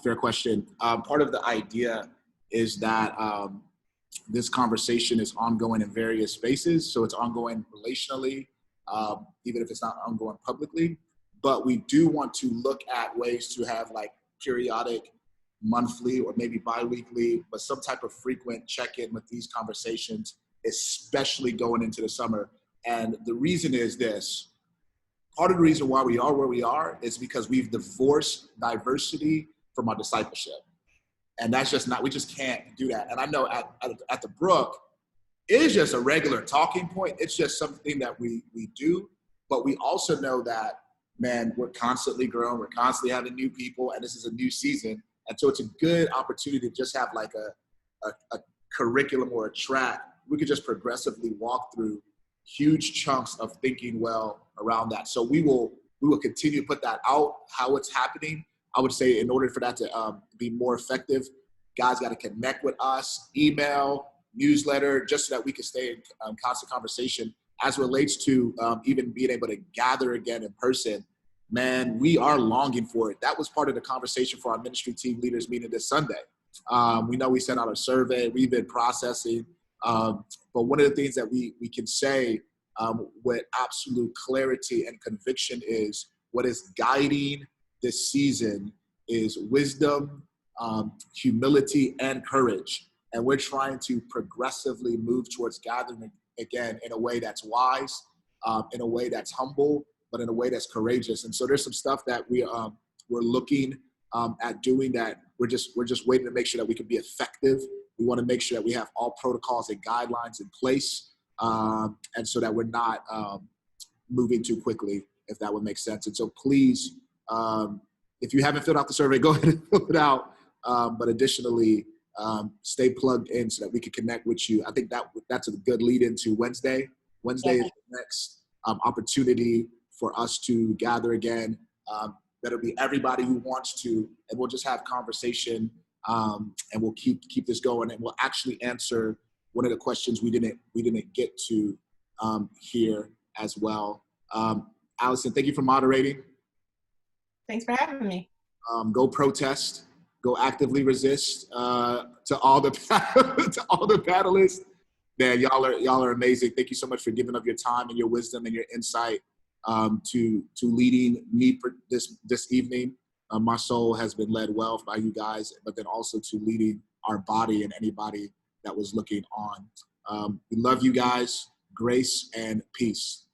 Fair question. Part of the idea is that this conversation is ongoing in various spaces, so it's ongoing relationally, even if it's not ongoing publicly. But we do want to look at ways to have like periodic, monthly, or maybe bi-weekly, but some type of frequent check-in with these conversations, especially going into the summer. And the reason is this: part of the reason why we are where we are is because we've divorced diversity from our discipleship. And that's just not, we just can't do that. And I know at the Brook, it is just a regular talking point. It's just something that we do. But we also know that, man, we're constantly growing. We're constantly having new people, and this is a new season. And so it's a good opportunity to just have like a curriculum or a track. We could just progressively walk through huge chunks of thinking well around that. So we will continue to put that out, how it's happening. I would say in order for that to be more effective, guys got to connect with us, email, newsletter, just so that we can stay in constant conversation. As relates to even being able to gather again in person, man, we are longing for it. That was part of the conversation for our ministry team leaders meeting this Sunday. We know we sent out a survey. We've been processing. But one of the things that we can say with absolute clarity and conviction is what is guiding this season is wisdom, humility, and courage. And we're trying to progressively move towards gathering again in a way that's wise, in a way that's humble, but in a way that's courageous. And so there's some stuff that we're looking at doing that we're just waiting to make sure that we can be effective. We want to make sure that we have all protocols and guidelines in place, and so that we're not moving too quickly, if that would make sense. And so please, if you haven't filled out the survey, go ahead and fill it out. But additionally, stay plugged in so that we can connect with you. I think that's a good lead into Wednesday. Wednesday is the next opportunity for us to gather again. That'll be everybody who wants to, and we'll just have conversation, and we'll keep this going, and we'll actually answer one of the questions we didn't get to here as well. Alison, thank you for moderating. Thanks for having me. Go protest. Go actively resist. To all the panelists, man, y'all are amazing. Thank you so much for giving up your time and your wisdom and your insight to leading me this evening. My soul has been led well by you guys, but then also to leading our body and anybody that was looking on. We love you guys. Grace and peace.